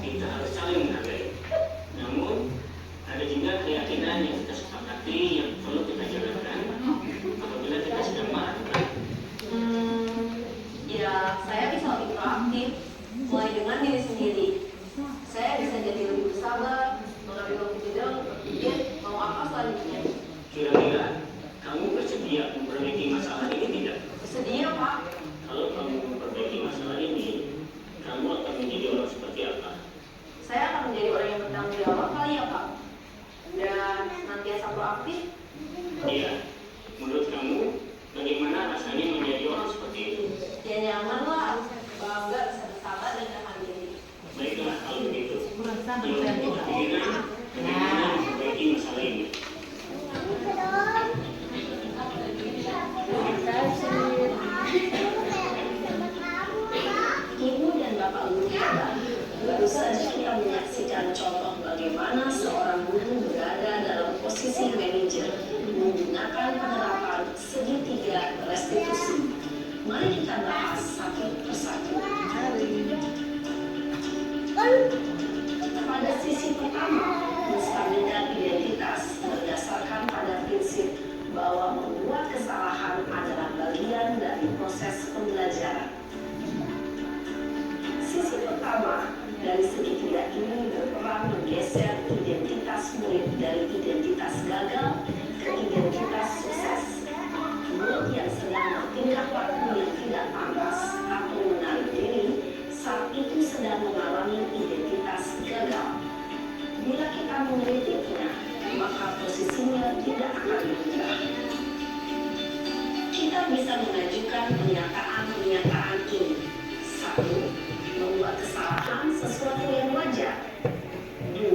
Kita harus saling menghargai. Namun, ada juga keyakinan yang kita sepakati yang perlu kita jalankan apabila kita sedang marah. Ya, saya bisa lebih proaktif, mulai dengan diri sendiri. Saya bisa jadi lebih bersabar, mengambil waktu jeda untuk berpikir mau apa selanjutnya. Kira-kira, kamu bersedia memperbaiki masalah ini tidak? Bersedia Pak. Kalau kamu memperbaiki masalah ini, kamu akan menjadi orang seperti apa? Saya akan menjadi orang yang bertanggung jawab kali ya Pak. Dan senantiasa proaktif. Iya, menurut kamu, bagaimana rasanya menjadi orang seperti itu? Ya nyaman lah, bangga bisa bersabar dan tahan diri. Baiklah, kalau begitu. Yuk, berpikiran bagaimana memperbaiki masalah ini. Ibu dan Bapak guru kita, baru saja kita menyaksikan contoh bagaimana seorang guru berada dalam posisi manajer menggunakan penerapan segitiga restitusi. Mari kita bahas satu persatu. Pada sisi pertama, menstabilkan identitas berdasarkan pada prinsip bahwa membuat kesalahan adalah bagian dari proses pembelajaran. Sisi pertama dari segitiga ini berperan menggeser identitas murid dari identitas gagal ke identitas sukses. Murid yang sedang bertingkah laku yang tidak pantas atau menarik diri saat itu sedang mengalami identitas gagal. Bila kita mengkritiknya, maka posisinya tidak akan mudah. Kita bisa mengajukan pernyataan-pernyataan ini. 1. Membuat kesalahan sesuatu yang wajar. 2.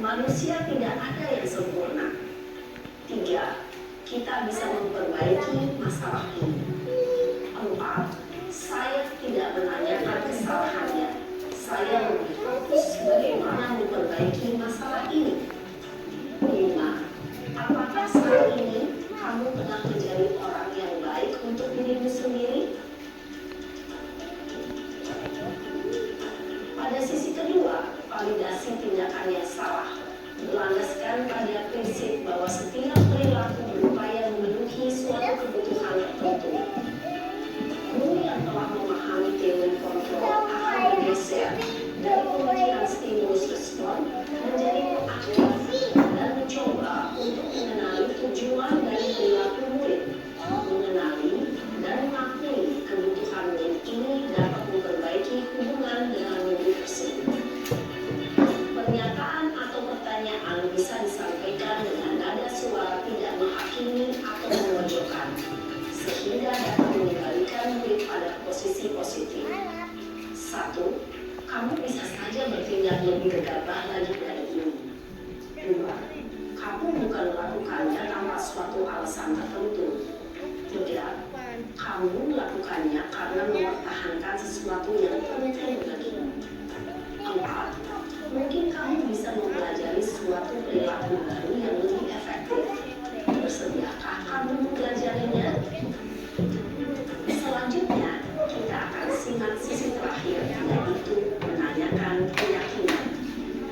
Manusia tidak ada yang sempurna. 3. Kita bisa memperbaiki masalah ini. 4. Saya tidak menanyakan kesalahannya. Saya lebih fokus bagaimana memperbaiki masalah ini. 5. Apakah saat ini kamu tengah menjadi orang yang baik untuk dirimu sendiri? Pada sisi kedua, validasi tindakan yang salah berlandaskan pada prinsip bahwa setiap perilaku berupaya memenuhi suatu kebutuhan tertentu. Guru yang telah memahami teori kontrol akan bergeser dari pemikiran stimulus respon menjadi proaktif dan mencoba untuk mengenali tujuan dari perilaku murid, mengenali dan mengakui kebutuhan murid ini dapat memperbaiki hubungan dengan murid tersebut. Pernyataan atau pertanyaan bisa disampaikan dengan nada suara tidak menghakimi atau memojokkan, sehingga dapat mengembalikan murid pada posisi positif. 1. Kamu bisa saja bertindak lebih gegabah lagi dari ini. 2. Kamu bukan melakukannya tanpa suatu alasan tertentu. 3. Kamu melakukannya karena mempertahankan sesuatu yang penting bagimu. 4. Mungkin kamu bisa mempelajari suatu perilaku baru yang lebih efektif. Bersediakah kamu mempelajarinya? Selanjutnya, kita akan simak sisi terakhir, yaitu menanyakan keyakinan.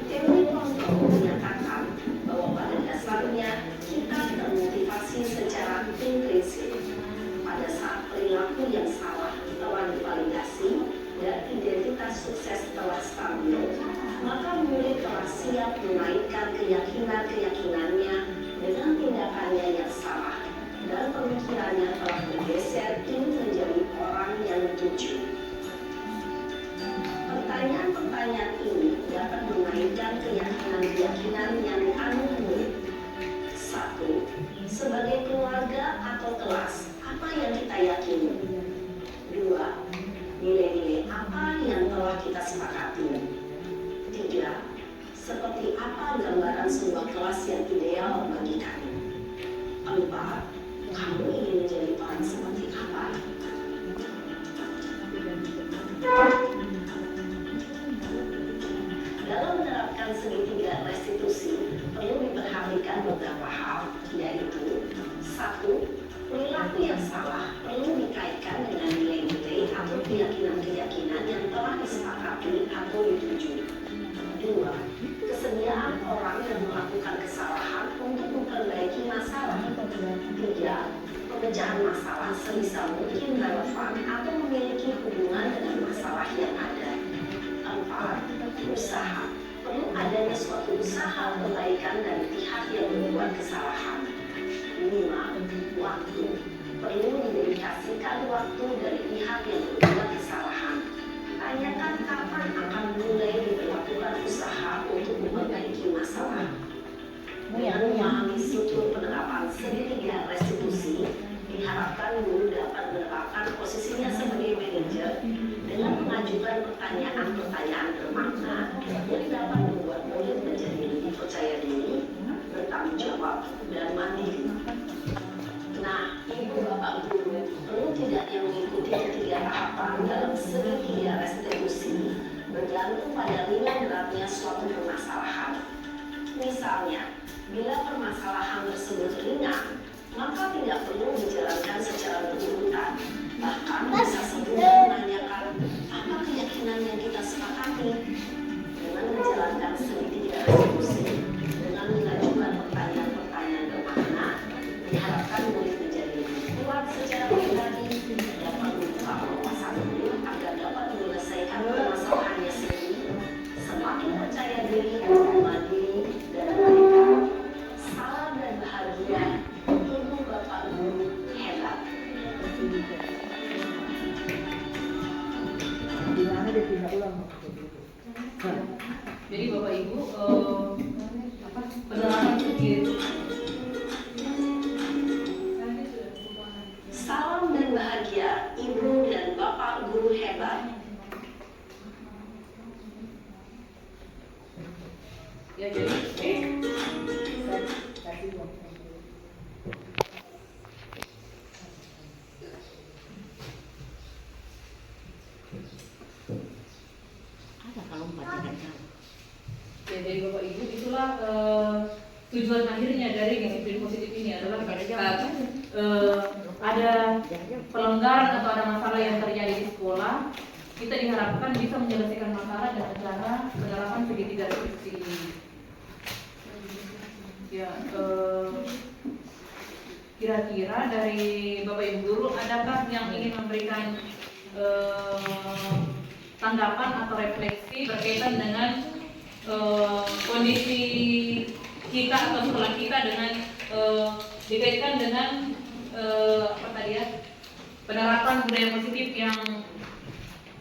Teori kontrol menyatakan bahwa pada dasarnya kita termotivasi secara intrinsik. Pada saat perilaku yang salah telah divalidasi dan identitas sukses telah stabil, maka murid telah siap menaikkan keyakinan-keyakinannya dengan tindakannya yang salah, dan pemikirannya telah bergeser ingin menjadi orang yang jujur. Pertanyaan-pertanyaan ini dapat menaikkan keyakinan-keyakinan yang dianut murid. 1. Sebagai keluarga atau kelas, apa yang kita yakini? 2. Nilai-nilai apa yang telah kita sepakati? 3. Seperti apa gambaran sebuah kelas yang ideal bagi kami? 4. Kamu ingin menjadi orang seperti apa? Dalam menerapkan segitiga restitusi, perlu diperhatikan beberapa hal, yaitu 1. Perilaku yang salah perlu dikaitkan dengan nilai-nilai atau keyakinan-keyakinan mati atau dituju. Dua, kesediaan orang yang melakukan kesalahan untuk memperbaiki masalah. Tiga, pemecahan masalah sebisa mungkin relevan atau memiliki hubungan dengan masalah yang ada. Empat, usaha. Perlu adanya suatu usaha perbaikan dari pihak yang membuat kesalahan. Lima, waktu. Perlu didedikasikan waktu dari pihak yang membuat kesalahan. Tanyakan kapan akan mulai diberlakukan usaha untuk memperbaiki masalah. Dengan memahami struktur penerapan segitiga restitusi, diharapkan guru dapat menerapkan posisinya sebagai manajer dengan mengajukan pertanyaan-pertanyaan bermakna yang dapat membuat murid menjadi lebih percaya diri, bertanggung jawab, dan mandiri. Nah, Ibu Bapak Guru, perlu tidaknya mengikuti ketiga tahapan dalam segitiga restitusi bergantung pada ringan beratnya suatu permasalahan. Misalnya, bila permasalahan tersebut ringan, maka tidak perlu dijalankan secara berurutan. Bahkan bisa semudah menanyakan apa keyakinan yang kita sepakati. Dengan menjalankan segitiga restitusi, dengan mengajukan pertanyaan-pertanyaan bermakna, diharapkan murid menjadi lebih kuat secara pribadi, dapat membuka wawasan murid agar dapat menyelesaikan permasalahannya sendiri, semakin percaya diri, mandiri, dan mereka. Salam dan bahagia, Ibu Bapak Guru hebat. Gimana dia tidak ulang? Jadi Bapak Ibu, penerapan begitu. Salam dan bahagia, Ibu dan Bapak Guru hebat. Ya jadi ya jadi Bapak Ibu itulah tujuan akhirnya dari disiplin positif ini adalah ketika ada pelanggaran atau ada masalah yang terjadi di sekolah, kita diharapkan bisa menyelesaikan masalah dengan cara penerapan segitiga restitusi ini. Ya, kira-kira dari Bapak Ibu Guru adakah yang ingin memberikan tanggapan atau refleksi berkaitan dengan kondisi kita atau sekolah kita dengan dikaitkan dengan apa tadi ya, penerapan budaya positif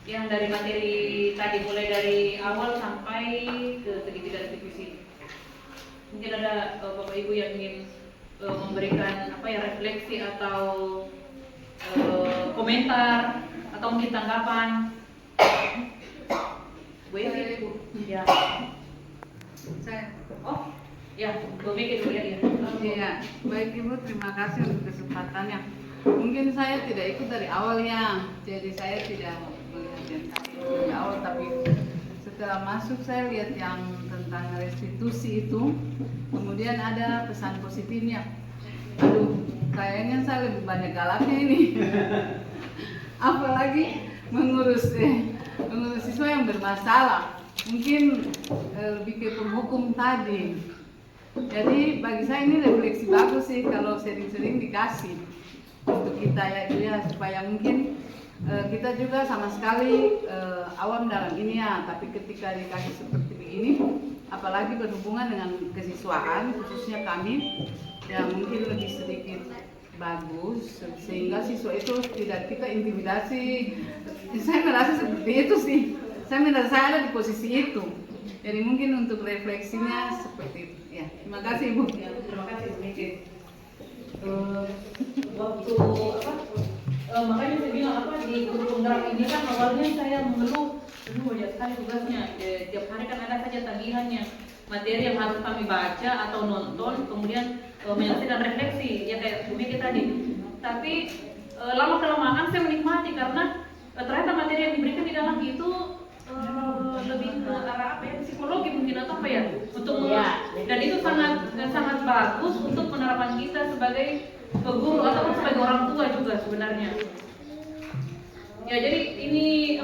yang dari materi tadi, mulai dari awal sampai ke segitiga restitusi. Mungkin ada Bapak Ibu yang ingin memberikan apa ya, refleksi atau komentar atau mungkin tanggapan. Bu Evi, ya. Saya. Oh, ya, Bu Miki dulu ya. Iya, baik Ibu, terima kasih untuk kesempatannya. Mungkin saya tidak ikut dari awalnya, jadi saya tidak melihat yang dari awal, tapi setelah masuk saya lihat yang tentang restitusi itu, kemudian ada pesan positifnya. Aduh, kayaknya saya lebih banyak galaknya ini. Apalagi mengurus siswa yang bermasalah. Mungkin lebih ke penghukum tadi. Jadi bagi saya ini refleksi bagus sih kalau sering-sering dikasih untuk kita ya, supaya mungkin kita juga sama sekali awam dalam ini ya, tapi ketika dikasih seperti begini, apalagi berhubungan dengan kesiswaan, khususnya kami, ya mungkin lebih sedikit bagus sehingga siswa itu tidak kita intimidasi. Saya merasa seperti itu sih. Saya merasa saya ada di posisi itu. Jadi mungkin untuk refleksinya seperti itu. Ya, terima kasih Ibu. Ya, terima kasih Bu Miki. Waktu apa? Makanya saya bilang apa, di guru penggerak ini kan awalnya saya mengeluh, banyak sekali tugasnya. Tiap hari kan ada saja tagihannya, materi yang harus kami baca atau nonton, kemudian menyelesaikan refleksi, ya kayak Bu Miki tadi. Tapi lama kelamaan saya menikmati karena ternyata materi yang diberikan di dalam itu lebih ke arah apa ya, psikologi mungkin atau apa ya, untuk dan itu sangat bagus untuk penerapan kita sebagai guru atau sebagai orang tua juga sebenarnya. Ya jadi ini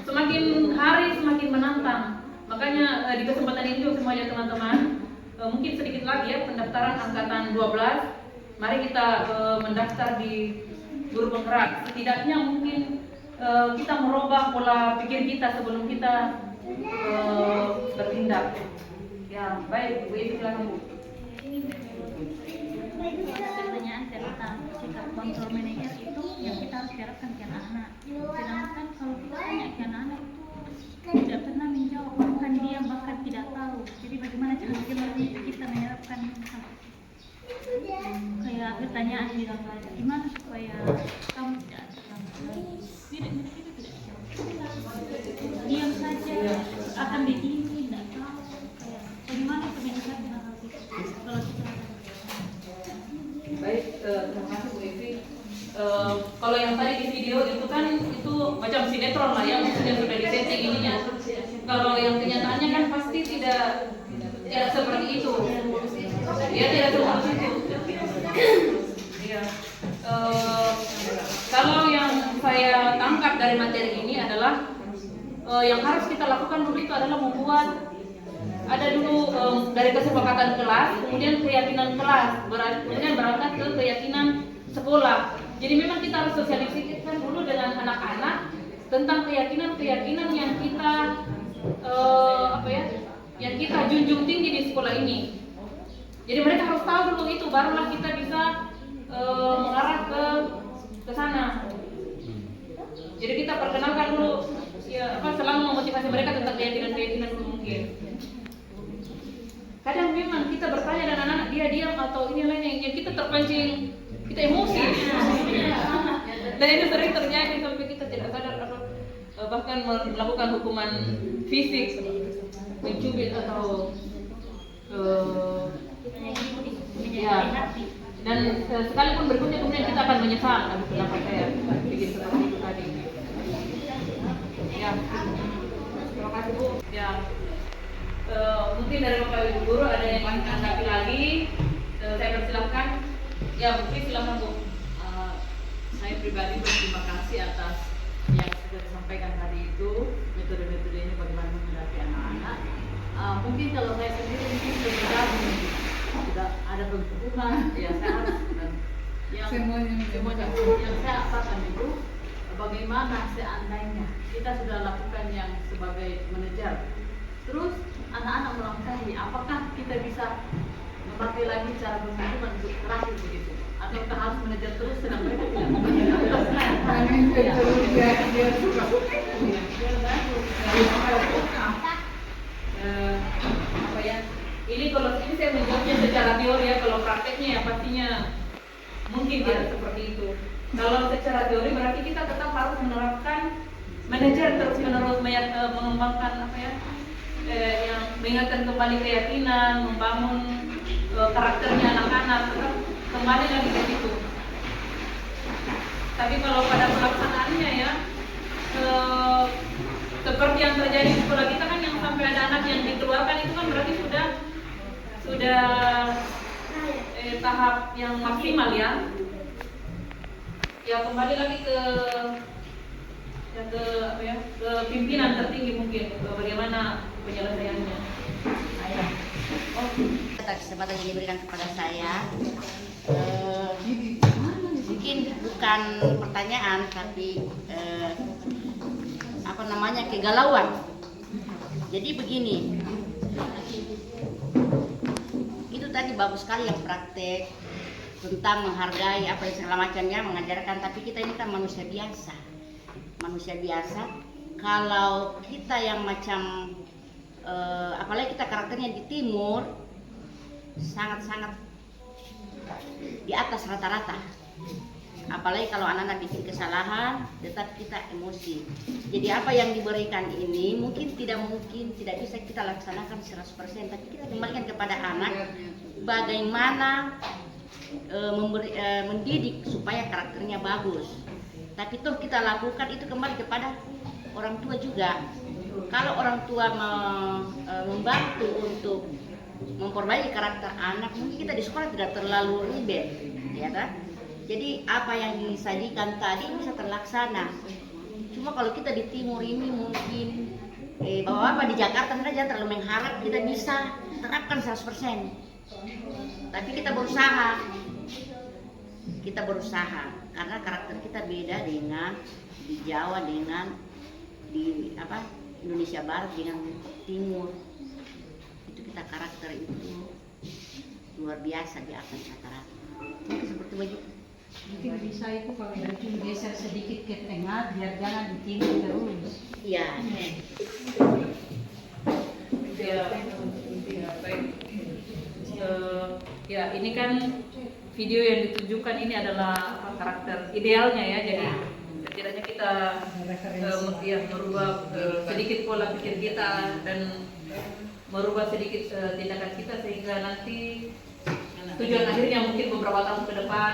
semakin hari semakin menantang. Makanya di kesempatan ini juga semuanya teman-teman, mungkin sedikit lagi ya pendaftaran angkatan 12. Mari kita mendaftar di guru penggerak. Setidaknya mungkin kita merubah pola pikir kita sebelum kita bertindak. Ya baik, Bu Evi silakan Bu. Pertanyaan tentang sikap kontrol manajer itu yang kita harus harapkan ke anak-anak. Sedangkan kalau kita tanya ke anak-anak itu tidak pernah menjawab, bahkan dia bahkan tidak tahu. Jadi bagaimana cara kita menerapkan kayak pertanyaan bilang gimana supaya kamu tidak mirip-mirip itu tidak jawab. Diam saja akan begini, tidak tahu kayak bagaimana kebijakan hal itu kalau kita Baik, terima kasih Bu Evi. Kalau yang tadi di video itu kan itu macam sinetron lah ya, maksudnya sudah disetting ininya. Kalau yang kenyataannya kan pasti tidak seperti itu. Dia tidak seperti itu. Ya. Kalau yang saya tangkap dari materi ini adalah yang harus kita lakukan dulu itu adalah membuat ada dulu dari kesepakatan kelas, kemudian keyakinan kelas, kemudian berangkat ke keyakinan sekolah. Jadi memang kita harus sosialisasikan dulu dengan anak-anak tentang keyakinan-keyakinan yang kita yang kita junjung tinggi di sekolah ini. Jadi mereka harus tahu dulu itu, barulah kita bisa mengarah ke sana. Jadi kita perkenalkan dulu, ya selalu memotivasi mereka tentang keyakinan-keyakinan dulu mungkin. Kadang memang kita bertanya dan anak-anak dia diam atau ini lain yang kita terpancing, kita emosi. Dan itu sering terjadi sampai kita tidak sadar bahkan melakukan hukuman fisik, mencubit atau ya. Dan sekalipun berikutnya kemudian kita akan menyesal. Kenapa saya bikin seperti itu tadi? Ya, terima kasih Bu. Ya. Mungkin dari Bapak Ibu Guru ada yang ingin tanggapi lagi, saya persilahkan. Ya, mungkin silakan Bu. Saya pribadi berterima kasih atas yang sudah disampaikan tadi itu, metode-metodenya bagaimana menghadapi anak-anak. Mungkin kalau saya sendiri mungkin sudah bergabung, sudah ada berhubungan, ya saya harus yang saya apakan itu bagaimana seandainya kita sudah lakukan yang sebagai manajer. Terus anak-anak melangkahi, apakah kita bisa memakai lagi cara berhubungan untuk terakhir begitu? Atau kita harus manajer terus sedang mereka tidak Ini kalau ini saya menjawabnya secara teori ya, kalau prakteknya ya pastinya mungkin tidak seperti itu. Kalau secara teori berarti kita tetap harus menerapkan manajer terus-menerus mengembangkan yang mengingatkan kembali keyakinan, membangun karakternya anak-anak, tetap kembali lagi ke situ. Tapi kalau pada pelaksanaannya ya seperti yang terjadi di sekolah kita kan, yang sampai ada anak yang dikeluarkan itu kan berarti sudah tahap yang maksimal ya. Ya kembali lagi ke pimpinan tertinggi mungkin bagaimana penyelesaiannya. Atas kesempatan yang diberikan kepada saya, mungkin bukan pertanyaan tapi kegalauan. Jadi begini, itu tadi bagus sekali yang praktek tentang menghargai apa yang segala macamnya, mengajarkan. Tapi kita ini kan manusia biasa. Kalau kita yang macam apalagi kita karakternya di timur sangat-sangat di atas rata-rata. Apalagi kalau anak-anak bikin kesalahan, tetap kita emosi. Jadi apa yang diberikan ini mungkin tidak bisa kita laksanakan 100%, tapi kita kembalikan kepada anak bagaimana mendidik supaya karakternya bagus. Tapi toh kita lakukan itu kembali kepada orang tua juga. Kalau orang tua membantu untuk memperbaiki karakter anak, mungkin kita di sekolah tidak terlalu ribet, ya kan? Jadi apa yang disajikan tadi bisa terlaksana. Cuma kalau kita di timur ini mungkin bapak-bapak di Jakarta mereka jangan terlalu mengharap kita bisa terapkan 100%. Tapi kita berusaha karena karakter kita beda dengan di Jawa, dengan di Indonesia Barat, dengan Timur. Itu kita karakter itu luar biasa di atas rata-rata. Mungkin seperti begitu. Mungkin bisa itu kalau itu geser sedikit ke tengah biar jangan di timur terus. Iya. Ya, ini kan video yang ditunjukkan ini adalah karakter idealnya ya. Jadi setidaknya kita merubah sedikit pola pikir kita dan merubah sedikit tindakan kita sehingga nanti tujuan akhirnya mungkin beberapa tahun ke depan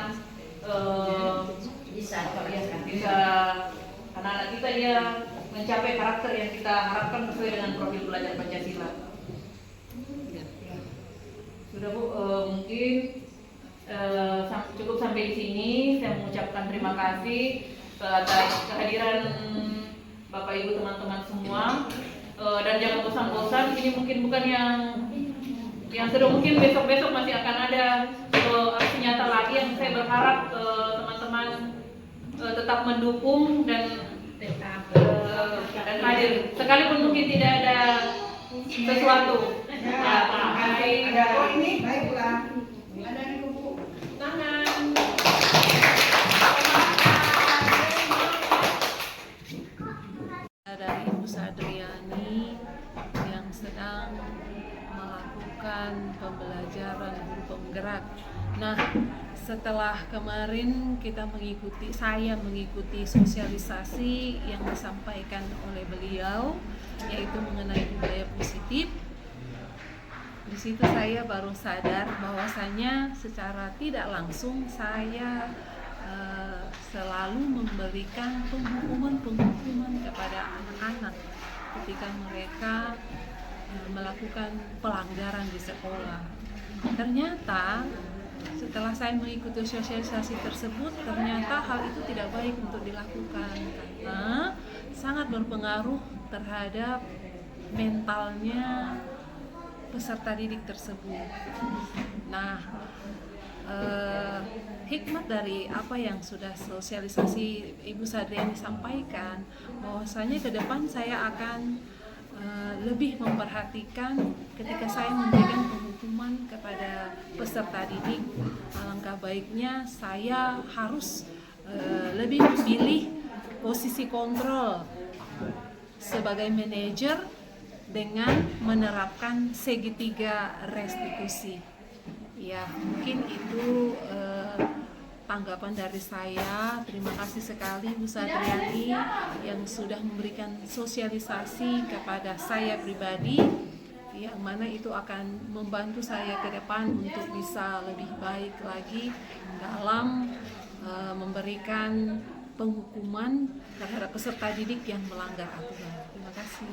bisa anak-anak kita ya mencapai karakter yang kita harapkan sesuai dengan profil belajar Pancasila. Sudah Bu, mungkin cukup sampai di sini. Saya mengucapkan terima kasih atas kehadiran Bapak Ibu teman-teman semua, dan jangan bosan-bosan. Ini mungkin bukan yang sudah, mungkin besok-besok masih akan ada aksi nyata lagi yang saya berharap teman-teman tetap mendukung dan hadir. Sekalipun mungkin tidak ada sesuatu. Ada ini baiklah. Ada di buku tangan. Dari Ibu Sadriani yang sedang melakukan pembelajaran guru penggerak. Nah, setelah kemarin saya mengikuti sosialisasi yang disampaikan oleh beliau, yaitu mengenai budaya positif. Di situ saya baru sadar bahwasanya secara tidak langsung saya selalu memberikan penghukuman kepada anak-anak ketika mereka melakukan pelanggaran di sekolah. Ternyata setelah saya mengikuti sosialisasi tersebut, ternyata hal itu tidak baik untuk dilakukan karena sangat berpengaruh terhadap mentalnya peserta didik tersebut. Nah, hikmat dari apa yang sudah sosialisasi Ibu Sadriani sampaikan, bahwasanya ke depan saya akan lebih memperhatikan ketika saya memberikan penghukuman kepada peserta didik. Alangkah baiknya saya harus lebih memilih posisi kontrol sebagai manajer dengan menerapkan segitiga restitusi. Ya, mungkin itu tanggapan dari saya. Terima kasih sekali Bu Sadriani yang sudah memberikan sosialisasi kepada saya pribadi, yang mana itu akan membantu saya ke depan untuk bisa lebih baik lagi dalam memberikan penghukuman terhadap peserta didik yang melanggar aturan. Terima kasih.